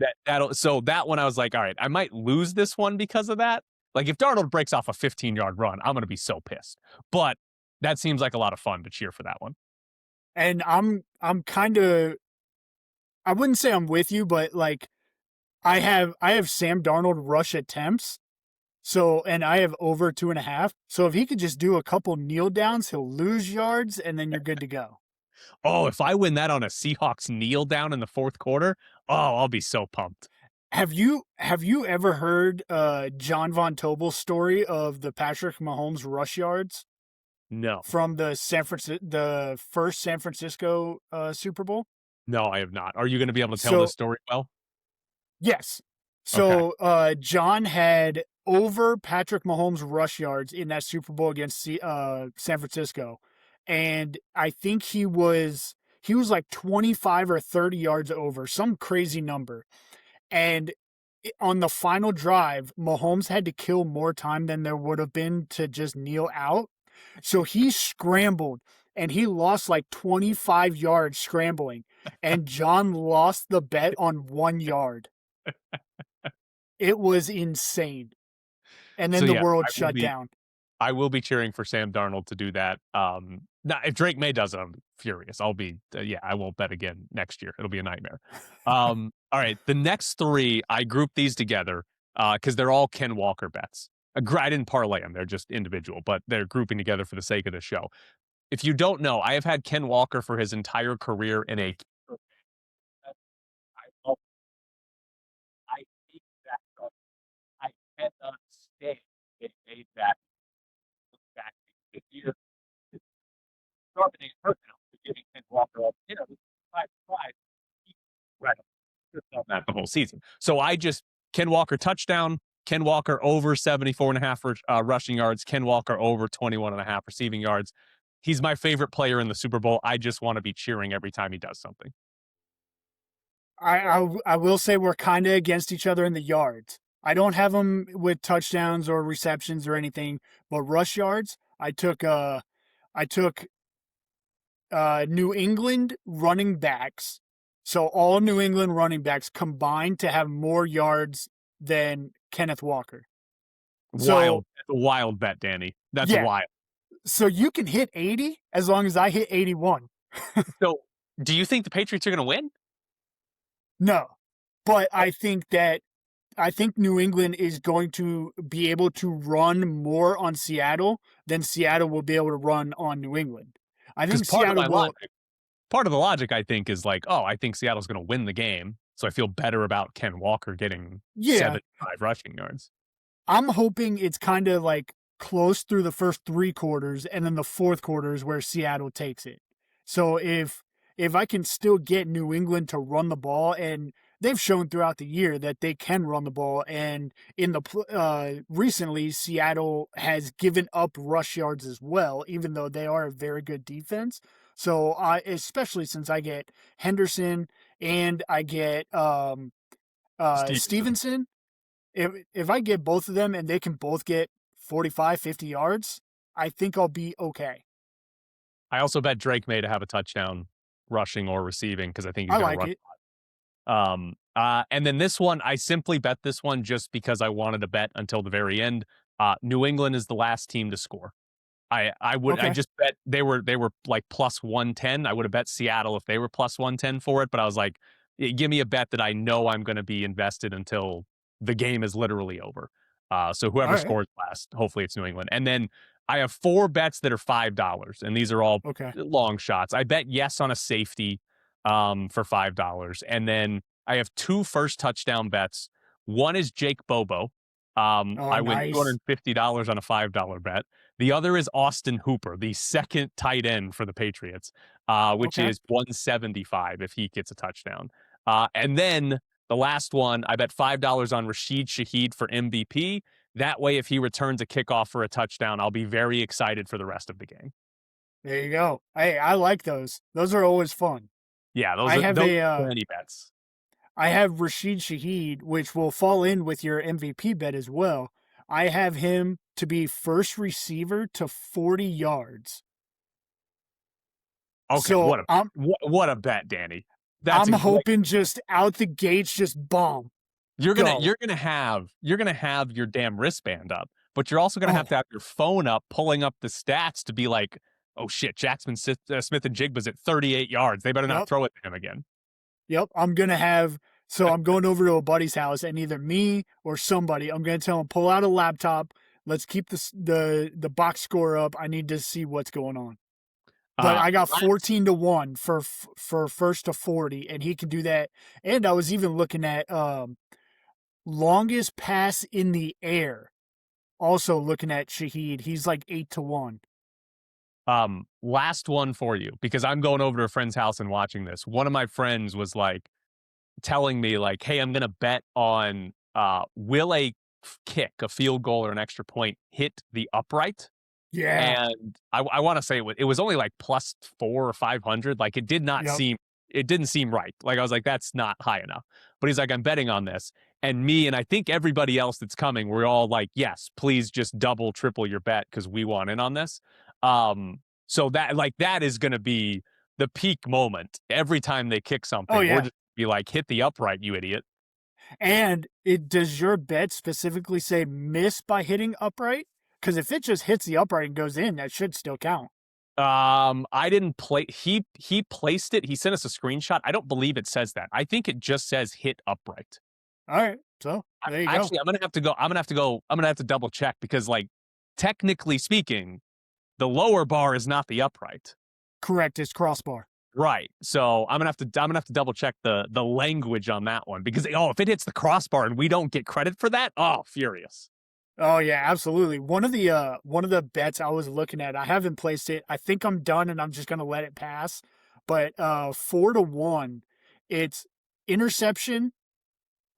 Speaker 1: So that one I was like, "All right, I might lose this one because of that." Like, if Darnold breaks off a 15-yard run, I'm gonna be so pissed. But that seems like a lot of fun to cheer for that one.
Speaker 3: And I'm kind of, I wouldn't say I'm with you, but like I have Sam Darnold rush attempts. So, and I have over 2.5. So if he could just do a couple kneel downs, he'll lose yards, and then you're good to go.
Speaker 1: Oh, if I win that on a Seahawks kneel down in the fourth quarter, oh, I'll be so pumped.
Speaker 3: Have you ever heard John Von Tobel's story of the Patrick Mahomes rush yards
Speaker 1: No,
Speaker 3: from the first San Francisco Super Bowl?
Speaker 1: no, I have not. Are you going to be able to tell this
Speaker 3: So
Speaker 1: story well?
Speaker 3: yes.
Speaker 1: Okay.
Speaker 3: So John had over Patrick Mahomes rush yards in that Super Bowl against San Francisco, and I think he was like 25 or 30 yards over, some crazy number. And on the final drive, Mahomes had to kill more time than there would have been to just kneel out. So he scrambled and he lost like 25 yards scrambling. And John lost the bet on 1 yard. It was insane. And
Speaker 1: So
Speaker 3: then the
Speaker 1: yeah,
Speaker 3: world shut down.
Speaker 1: I will be cheering for Sam Darnold to do that. Now, if Drake May does it, I'm furious. I'll be, yeah, I won't bet again next year. It'll be a nightmare. All right, the next three, I grouped these together because they're all Ken Walker bets. I didn't parlay them; they're just individual, but they're grouping together for the sake of the show. If you don't know, I have had Ken Walker for his entire career in a. I hate that. I cannot stand it. Made that back this year. Starting hurt now, giving Ken Walker up, 5-5. Right. Done that the whole season. So I just Ken Walker touchdown, Ken Walker over 74.5 rushing yards, Ken Walker over 21.5 receiving yards. He's my favorite player in the Super Bowl. I just want to be cheering every time he does something.
Speaker 3: I will say we're kind of against each other in the yards. I don't have them with touchdowns or receptions or anything, but rush yards. I took New England running backs. So all New England running backs combined to have more yards than Kenneth Walker.
Speaker 1: Wild. That's a wild bet, Danny. That's
Speaker 3: Yeah.
Speaker 1: wild.
Speaker 3: So you can hit 80 as long as I hit 81.
Speaker 1: So do you think the Patriots are going to win?
Speaker 3: No. But I think New England is going to be able to run more on Seattle than Seattle will be able to run on New England. I think Seattle will.
Speaker 1: Part of the logic, I think, is like, oh, I think Seattle's going to win the game, so I feel better about Ken Walker getting 75 rushing yards.
Speaker 3: I'm hoping it's kind of like close through the first 3 quarters, and then the fourth quarter is where Seattle takes it. So if I can still get New England to run the ball, and they've shown throughout the year that they can run the ball, and in the recently Seattle has given up rush yards as well, even though they are a very good defense. So especially since I get Henderson and I get Stevenson, if I get both of them and they can both get 45, 50 yards, I think I'll be okay.
Speaker 1: I also bet Drake May to have a touchdown rushing or receiving because I think he's going to run. And then this one, I simply bet this one just because I wanted to bet until the very end. New England is the last team to score. I just bet they were like plus 110. I would have bet Seattle if they were plus 110 for it, but I was like, give me a bet that I know I'm going to be invested until the game is literally over. So whoever scores last, hopefully it's New England. And then I have 4 bets that are $5, and these are all long shots. I bet yes on a safety for $5, and then I have 2 first touchdown bets. One is Jake Bobo. I win $250 on a $5 bet. The other is Austin Hooper, the second tight end for the Patriots, which is $175 if he gets a touchdown. And then the last one, I bet $5 on Rashid Shaheed for MVP. That way, if he returns a kickoff for a touchdown, I'll be very excited for the rest of the game.
Speaker 3: There you go. Hey, I like those. Those are always fun.
Speaker 1: Yeah, those are many bets.
Speaker 3: I have Rashid Shaheed, which will fall in with your MVP bet as well. I have him to be first receiver to 40 yards.
Speaker 1: Okay, so what a bet, Danny.
Speaker 3: I'm hoping just out the gates, just bomb.
Speaker 1: You're gonna have your damn wristband up, but you're also gonna have to have your phone up, pulling up the stats to be like, oh shit, Jackson Smith and Jigba's at 38 yards. They better not throw it to him again.
Speaker 3: Yep, I'm gonna have So I'm going over to a buddy's house, and either me or somebody, I'm going to tell him, pull out a laptop. Let's keep the box score up. I need to see what's going on. But I got
Speaker 1: Last
Speaker 3: 14-1 for first to 40, and he can do that. And I was even looking at longest pass in the air. Also looking at Shaheed, he's like 8-1.
Speaker 1: last one for you, because I'm going over to a friend's house and watching this. One of my friends was like telling me like, "Hey, I'm gonna bet on will a kick, a field goal, or an extra point hit the upright."
Speaker 3: Yeah.
Speaker 1: And I want to say it was only like plus 400 or 500. Like
Speaker 3: Yep.
Speaker 1: it didn't seem right. Like I was like, that's not high enough. But he's like, I'm betting on this. And me and I think everybody else that's coming, we're all like, yes, please just double, triple your bet because we want in on this. So that is going to be the peak moment every time they kick something.
Speaker 3: Oh,
Speaker 1: We're
Speaker 3: yeah.
Speaker 1: just be like, hit the upright, you idiot.
Speaker 3: And does your bet specifically say miss by hitting upright? Because if it just hits the upright and goes in, that should still count.
Speaker 1: I didn't play. He placed it. He sent us a screenshot. I don't believe it says that. I think it just says hit upright.
Speaker 3: All right. So there you go.
Speaker 1: Actually, I'm gonna have to go. I'm gonna have to double check because, like, technically speaking, the lower bar is not the upright.
Speaker 3: Correct. It's crossbar.
Speaker 1: Right. So I'm gonna have to double check the language on that one because if it hits the crossbar and we don't get credit for that, furious.
Speaker 3: Oh yeah, absolutely. One of the bets I was looking at, I haven't placed it. I think I'm done and I'm just gonna let it pass. But 4-1, it's interception,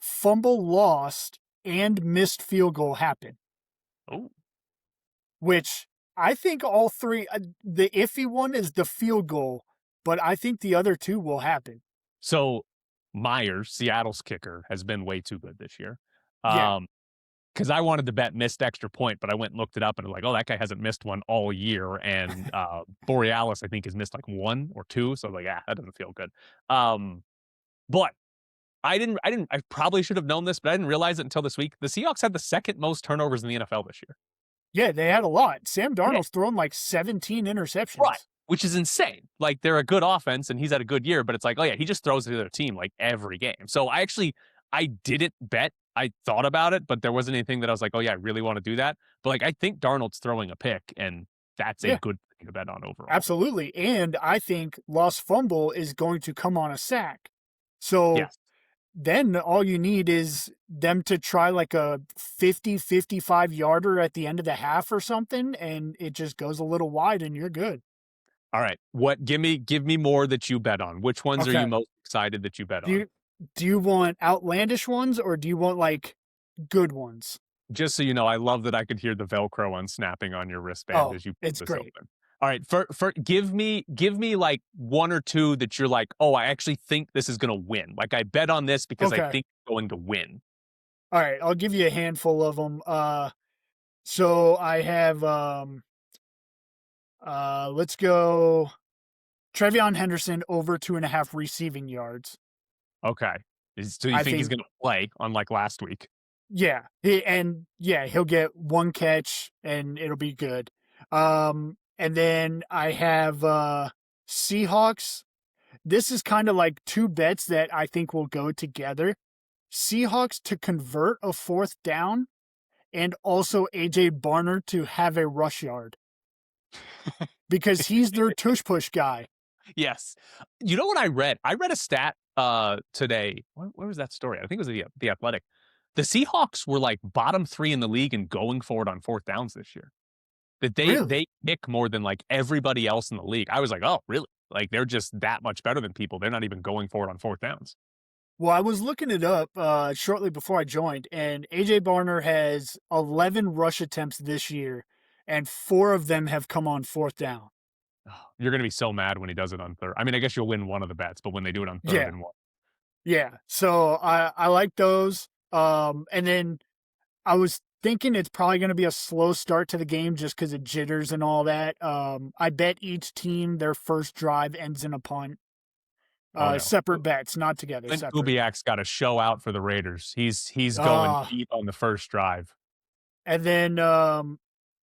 Speaker 3: fumble lost, and missed field goal happen.
Speaker 1: Oh,
Speaker 3: Which I think all three, the iffy one is the field goal, but I think the other two will happen.
Speaker 1: so Myers, Seattle's kicker, has been way too good this year.
Speaker 3: Yeah.
Speaker 1: Because I wanted to bet missed extra point, but I went and looked it up and like, that guy hasn't missed one all year. And Borealis, I think, has missed like 1 or 2. So like, that doesn't feel good. But I probably should have known this, but I didn't realize it until this week. The Seahawks had the second most turnovers in the NFL this year.
Speaker 3: Yeah, they had a lot. Sam Darnold's thrown like 17 interceptions.
Speaker 1: Right. Which is insane. Like, they're a good offense and he's had a good year, but it's like, he just throws to the other team like every game. So I didn't bet. I thought about it, but there wasn't anything that I was like, I really want to do that. But like, I think Darnold's throwing a pick, and that's a good thing to bet on overall.
Speaker 3: Absolutely. And I think lost fumble is going to come on a sack. So then all you need is them to try like a 50-55 yarder at the end of the half or something, and it just goes a little wide and you're good.
Speaker 1: All right. Give me more that you bet on. Which ones are you most excited that you bet on?
Speaker 3: Do you want outlandish ones or do you want like good ones?
Speaker 1: Just so you know, I love that I could hear the Velcro unsnapping on your wristband as you put this open. All right, give me like 1 or 2 that you're like, I actually think this is gonna win. Like, I bet on this because I think it's going to win.
Speaker 3: All right, I'll give you a handful of them. So I have let's go Trevion Henderson over 2.5 receiving yards.
Speaker 1: Okay. So you think he's going to play unlike last week?
Speaker 3: Yeah. He'll get 1 catch and it'll be good. And then I have Seahawks. This is kind of like 2 bets that I think will go together. Seahawks to convert a 4th down and also AJ Barner to have a rush yard. Because he's their tush push guy.
Speaker 1: Yes. You know what I read? I read a stat today. Where was that story? I think it was the Athletic. The Seahawks were like bottom 3 in the league and going for it on 4th downs this year. That they kick more than like everybody else in the league. I was like, oh, really? Like, they're just that much better than people. They're not even going for it on 4th downs.
Speaker 3: Well, I was looking it up shortly before I joined, and AJ Barner has 11 rush attempts this year, and 4 of them have come on 4th down.
Speaker 1: You're going to be so mad when he does it on 3rd. I mean, I guess you'll win one of the bets, but when they do it on 3rd and 1.
Speaker 3: Yeah. So I like those. And then I was thinking it's probably going to be a slow start to the game just because of jitters and all that. I bet each team their first drive ends in a punt. Separate bets, not together.
Speaker 1: Clint Kubiak's got a show out for the Raiders. He's going deep on the first drive.
Speaker 3: And then,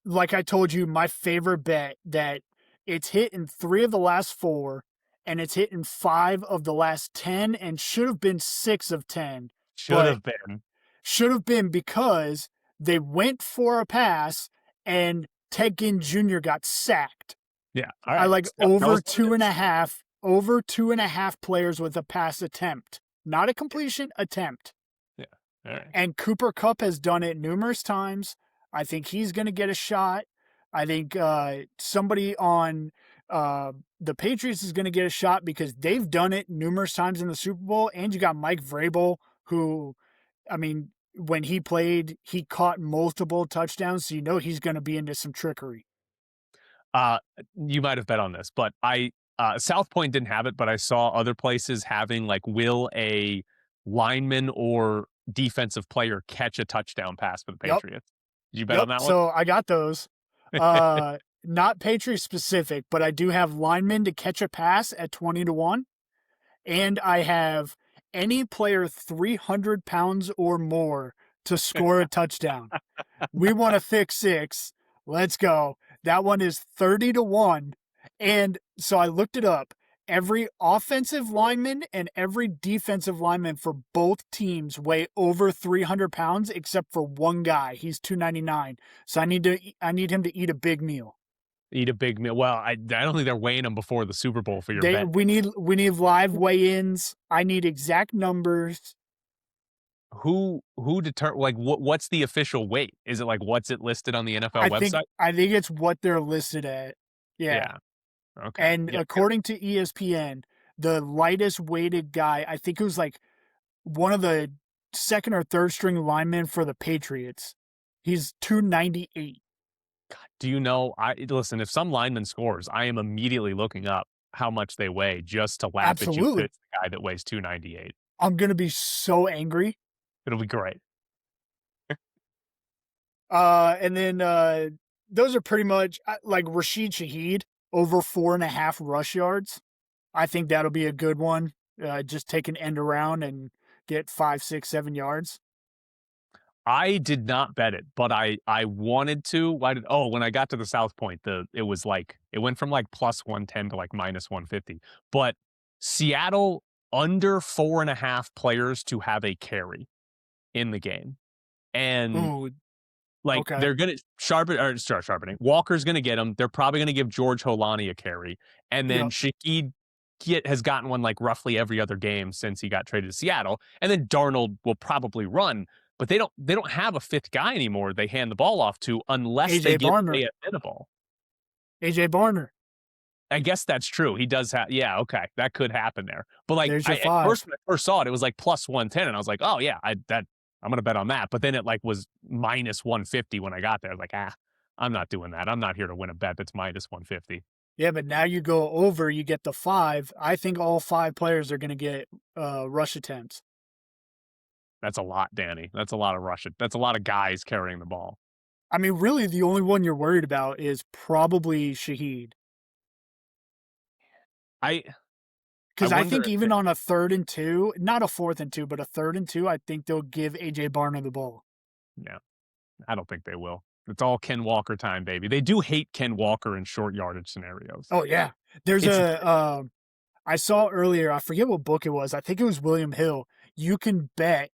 Speaker 3: like I told you, my favorite bet that it's hit in 3 of the last 4, and it's hit in 5 of the last 10 and should have been 6 of 10.
Speaker 1: Should
Speaker 3: But
Speaker 1: have been.
Speaker 3: should have been because they went for a pass and Ted Ginn Jr. got sacked.
Speaker 1: Yeah. All
Speaker 3: I
Speaker 1: right.
Speaker 3: like
Speaker 1: Tell
Speaker 3: over
Speaker 1: us what it is.
Speaker 3: over 2.5 players with a pass attempt, not a completion attempt.
Speaker 1: Yeah. All right.
Speaker 3: And Cooper Kupp has done it numerous times. I think he's going to get a shot. I think somebody on the Patriots is going to get a shot because they've done it numerous times in the Super Bowl. And you got Mike Vrabel, who, I mean, when he played, he caught multiple touchdowns. So you know he's going to be into some trickery.
Speaker 1: You might have bet on this, but South Point didn't have it, but I saw other places having like, will a lineman or defensive player catch a touchdown pass for the
Speaker 3: Yep.
Speaker 1: Patriots? Did you bet on that one?
Speaker 3: So I got those. Not Patriot specific, but I do have linemen to catch a pass at 20-1. And I have any player 300 pounds or more to score a touchdown. We want to fix 6. Let's go. That one is 30-1. And so I looked it up. Every offensive lineman and every defensive lineman for both teams weigh over 300 pounds, except for one guy. He's 299. So I need him to eat a big meal.
Speaker 1: Eat a big meal. Well, I don't think they're weighing them before the Super Bowl for your bet.
Speaker 3: We need live weigh-ins. I need exact numbers.
Speaker 1: Who like what's the official weight? Is it like what's it listed on the NFL website?
Speaker 3: I think it's what they're listed at. Yeah.
Speaker 1: Okay.
Speaker 3: And according to ESPN, the lightest weighted guy, I think it was like one of the second or third string linemen for the Patriots. He's 298.
Speaker 1: God, do you know? Listen. If some lineman scores, I am immediately looking up how much they weigh just to laugh at you. It's the guy that weighs 298.
Speaker 3: I'm gonna be so angry.
Speaker 1: It'll be great.
Speaker 3: And then those are pretty much like Rashid Shaheed over 4.5 rush yards. I think that'll be a good one. Just take an end around and get 5, 6, 7 yards.
Speaker 1: I did not bet it, but I wanted to. When I got to the South Point, it went from like plus 110 to like minus 150. But Seattle under 4.5 players to have a carry in the game. And they're going to start sharpening. Walker's going to get him. They're probably going to give George Holani a carry. And then Shaheed has gotten one like roughly every other game since he got traded to Seattle. And then Darnold will probably run, but they don't have a fifth guy anymore they hand the ball off to unless they give away a ball.
Speaker 3: AJ Barner.
Speaker 1: I guess that's true. He does have, okay, that could happen there. But like,
Speaker 3: at
Speaker 1: first when I first saw it, it was like plus 110, and I was like, oh yeah, I'm gonna bet on that. But then it like was minus 150 when I got there. I was like, I'm not doing that. I'm not here to win a bet that's minus 150.
Speaker 3: Yeah, but now you go over, you get the 5. I think all 5 players are gonna get rush attempts.
Speaker 1: That's a lot, Danny. That's a lot of rush. That's a lot of guys carrying the ball.
Speaker 3: I mean, really, the only one you're worried about is probably Shaheed. Because I think even on a 3rd and 2, not a 4th and 2, but a 3rd and 2, I think they'll give AJ Barner the ball.
Speaker 1: Yeah, I don't think they will. It's all Ken Walker time, baby. They do hate Ken Walker in short yardage scenarios.
Speaker 3: Oh yeah, there's I saw earlier. I forget what book it was. I think it was William Hill. You can bet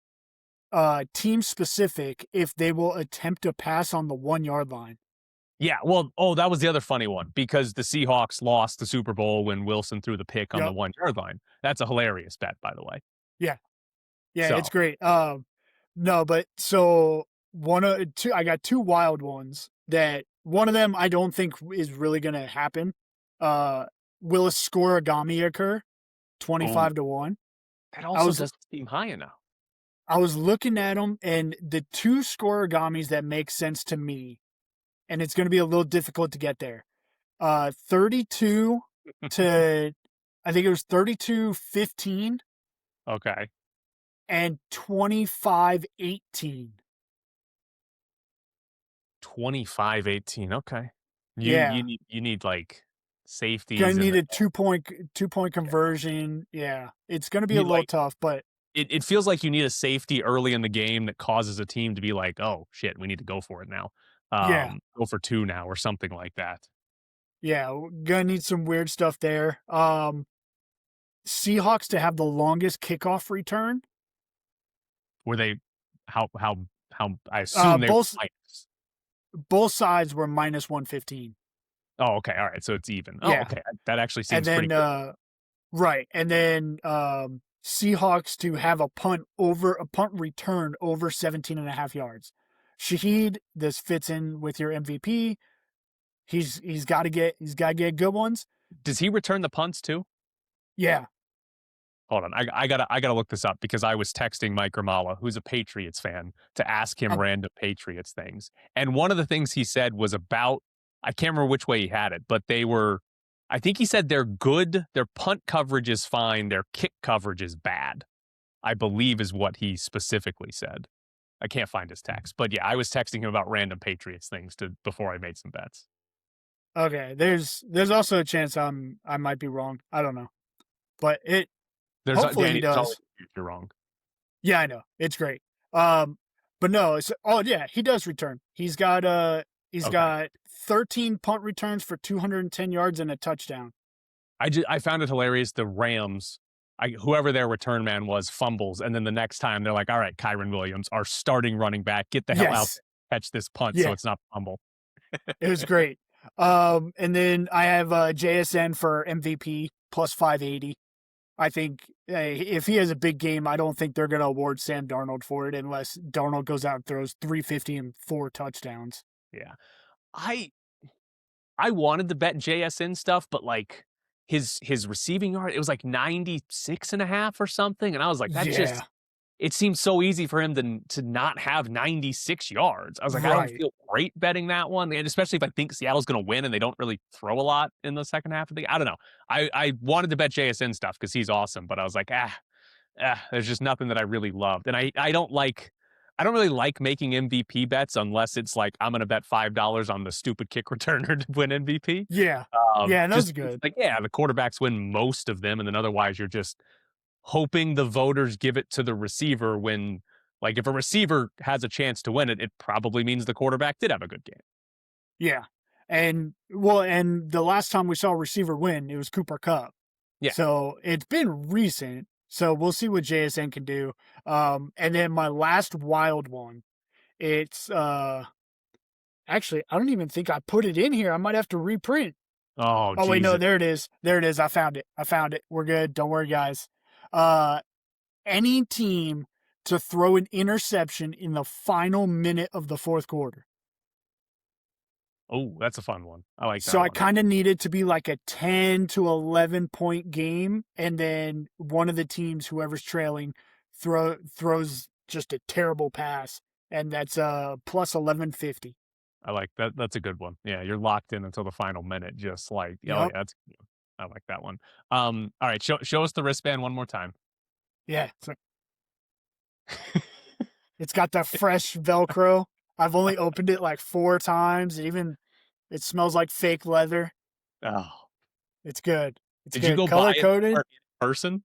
Speaker 3: team specific if they will attempt to pass on the 1 yard line.
Speaker 1: Yeah, well, that was the other funny one because the Seahawks lost the Super Bowl when Wilson threw the pick on the 1 yard line. That's a hilarious bet, by the way.
Speaker 3: Yeah, it's great. No, but so I got 2 wild ones that one of them I don't think is really going to happen. Will a scoregami occur? 25-1.
Speaker 1: That also doesn't seem high enough.
Speaker 3: I was looking at them, and the 2 scoregamis that make sense to me, and it's going to be a little difficult to get there. 32 to, I think it was 32-15.
Speaker 1: Okay.
Speaker 3: And 25-18.
Speaker 1: 25-18. Okay. You need like safeties.
Speaker 3: Gonna need a 2-point conversion. Yeah. It's gonna be a little tough, but
Speaker 1: it feels like you need a safety early in the game that causes a team to be like, oh shit, we need to go for it now. Go for 2 now or something like that.
Speaker 3: Yeah, gonna need some weird stuff there. Seahawks to have the longest kickoff return.
Speaker 1: Were they how I assume they were
Speaker 3: Both
Speaker 1: minus.
Speaker 3: both sides were minus 115.
Speaker 1: Oh, okay. All right. So it's even. Oh,
Speaker 3: Yeah.
Speaker 1: okay. That actually
Speaker 3: And
Speaker 1: seems pretty
Speaker 3: then
Speaker 1: good.
Speaker 3: right. And then Seahawks to have a punt return over 17 and a half yards. Shahid, this fits in with your MVP. He's got to get good ones.
Speaker 1: Does he return the punts too?
Speaker 3: Yeah.
Speaker 1: Hold on, I gotta look this up because I was texting Mike Ramala, who's a Patriots fan, to ask him random Patriots things. And one of the things he said was about, I can't remember which way he had it, but I think he said they're good, their punt coverage is fine, their kick coverage is bad, I believe is what he specifically said. I can't find his text, but yeah, I was texting him about random Patriots things before I made some bets.
Speaker 3: Okay. There's also a chance I might be wrong. I don't know, but hopefully
Speaker 1: Danny,
Speaker 3: he does.
Speaker 1: always, you're wrong.
Speaker 3: Yeah, I know. It's great. But no, yeah, he does return. He's got 13 punt returns for 210 yards and a touchdown.
Speaker 1: I found it hilarious. The Rams, whoever their return man was, fumbles, and then the next time they're like, "All right, Kyron Williams, our starting running back, get the hell out, catch this punt, so it's not fumble."
Speaker 3: It was great. And then I have JSN for MVP plus 580. I think if he has a big game, I don't think they're going to award Sam Darnold for it unless Darnold goes out and throws 350 and 4 touchdowns.
Speaker 1: Yeah. I wanted to bet JSN stuff, but like his receiving yard, it was like 96 and a half or something. And I was like, it seems so easy for him to not have 96 yards. I was like, I don't feel great betting that one. And especially if I think Seattle's going to win and they don't really throw a lot in the second half of the, I don't know. I wanted to bet JSN stuff because he's awesome, but I was like, there's just nothing that I really loved. And I don't really like making MVP bets unless it's like, I'm going to bet $5 on the stupid kick returner to win MVP.
Speaker 3: Yeah. Yeah, that's good.
Speaker 1: Like, yeah, the quarterbacks win most of them. And then otherwise you're just hoping the voters give it to the receiver when, like, if a receiver has a chance to win it, it probably means the quarterback did have a good game.
Speaker 3: Yeah. And the last time we saw a receiver win, it was Cooper Kupp.
Speaker 1: Yeah.
Speaker 3: So it's been recent. So we'll see what JSN can do. And then my last wild one, it's actually, I don't even think I put it in here. I might have to reprint.
Speaker 1: Oh,
Speaker 3: wait, no, there it is. I found it. We're good. Don't worry, guys. Any team to throw an interception in the final minute of the fourth quarter.
Speaker 1: Oh, that's a fun one. I like that.
Speaker 3: So I kind of need it to be like a 10 to 11 point game. And then one of the teams, whoever's trailing, throws just a terrible pass. And that's plus 1150.
Speaker 1: I like that. That's a good one. Yeah, you're locked in until the final minute. Just like, that's good. I like that one. All right, show us the wristband one more time.
Speaker 3: Yeah. It's got that fresh Velcro. I've only opened it like 4 times. It smells like fake leather.
Speaker 1: Oh,
Speaker 3: it's good.
Speaker 1: Did you go color coded in person?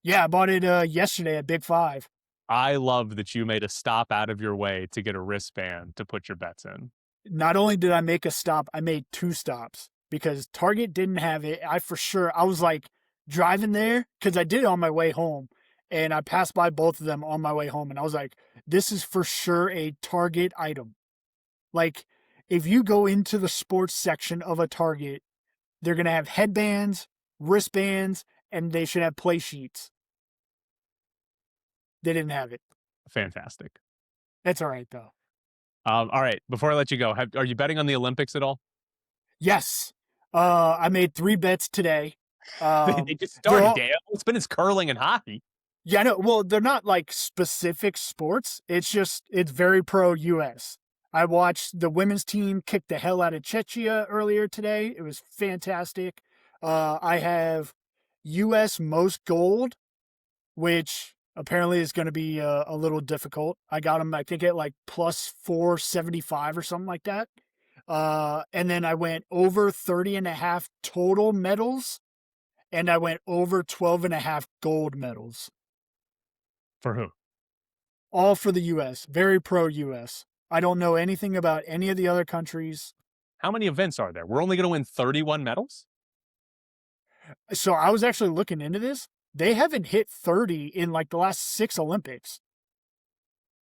Speaker 3: Yeah, I bought it yesterday at Big 5.
Speaker 1: I love that you made a stop out of your way to get a wristband to put your bets in.
Speaker 3: Not only did I make a stop, I made 2 stops because Target didn't have it. I was like driving there because I did it on my way home. And I passed by both of them on my way home. And I was like, this is for sure a Target item. Like, if you go into the sports section of a Target, they're going to have headbands, wristbands, and they should have play sheets. They didn't have it.
Speaker 1: Fantastic.
Speaker 3: That's all right, though.
Speaker 1: All right. Before I let you go, are you betting on the Olympics at all?
Speaker 3: Yes. I made 3 bets today.
Speaker 1: They just started, Dale. It's been curling and hockey.
Speaker 3: Yeah, no, well, they're not like specific sports. It's very pro US. I watched the women's team kick the hell out of Czechia earlier today. It was fantastic. I have US most gold, which apparently is going to be a little difficult. I got them, I think, at like plus 475 or something like that. And then I went over 30.5 total medals, and I went over 12.5 gold medals.
Speaker 1: For who?
Speaker 3: All for the U.S. Very pro-U.S. I don't know anything about any of the other countries.
Speaker 1: How many events are there? We're only going to win 31 medals?
Speaker 3: So I was actually looking into this. They haven't hit 30 in like the last 6 Olympics.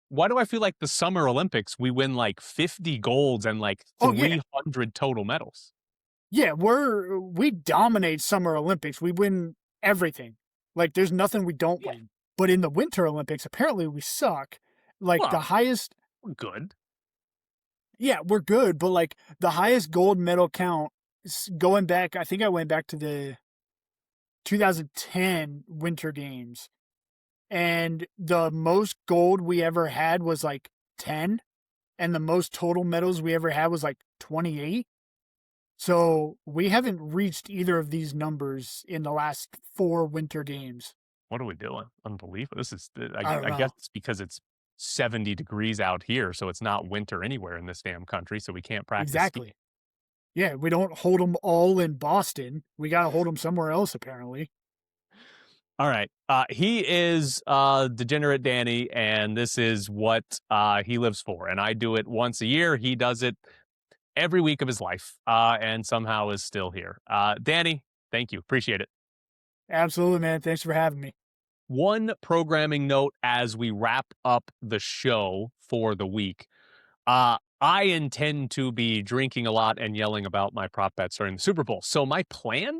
Speaker 1: Why do I feel like the Summer Olympics, we win like 50 golds and like
Speaker 3: Oh yeah.
Speaker 1: 300 total medals?
Speaker 3: Yeah, we dominate Summer Olympics. We win everything. Like there's nothing we don't
Speaker 1: Yeah.
Speaker 3: win. But in the Winter Olympics, apparently we suck. Like the
Speaker 1: Well,
Speaker 3: highest,
Speaker 1: we're good.
Speaker 3: yeah, we're good, but like the highest gold medal count going back, I think I went back to the 2010 Winter Games, and the most gold we ever had was like 10, and the most total medals we ever had was like 28. So we haven't reached either of these numbers in the last 4 Winter Games.
Speaker 1: What are we doing? Unbelievable. This is,
Speaker 3: I don't
Speaker 1: I guess
Speaker 3: know.
Speaker 1: it's because it's 70 degrees out here, so it's not winter anywhere in this damn country, so we can't practice ski.
Speaker 3: Exactly. Yeah, we don't hold them all in Boston. We got to hold them somewhere else, apparently.
Speaker 1: All right. He is Degenerate Danny, and this is what he lives for. And I do it once a year. He does it every week of his life, and somehow is still here. Danny, thank you. Appreciate it.
Speaker 3: Absolutely, man. Thanks for having me.
Speaker 1: One programming note as we wrap up the show for the week. I intend to be drinking a lot and yelling about my prop bets during the Super Bowl. So my plan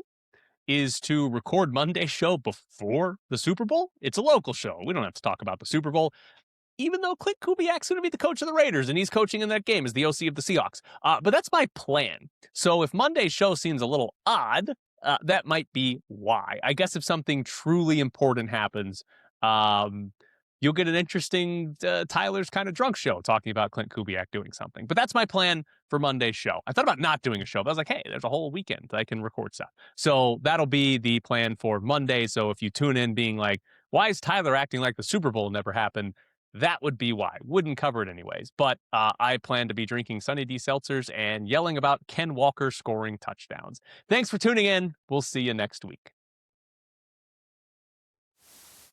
Speaker 1: is to record Monday's show before the Super Bowl. It's a local show. We don't have to talk about the Super Bowl, even though Clint Kubiak's going to be the coach of the Raiders and he's coaching in that game as the OC of the Seahawks. But that's my plan. So if Monday's show seems a little odd, that might be why. I guess if something truly important happens, you'll get an interesting Tyler's kind of drunk show talking about Clint Kubiak doing something. But that's my plan for Monday's show. I thought about not doing a show, but I was like, hey, there's a whole weekend that I can record stuff. So that'll be the plan for Monday. So if you tune in being like, why is Tyler acting like the Super Bowl never happened? That would be why. Wouldn't cover it anyways. But I plan to be drinking Sunny D seltzers and yelling about Ken Walker scoring touchdowns. Thanks for tuning in. We'll see you next week.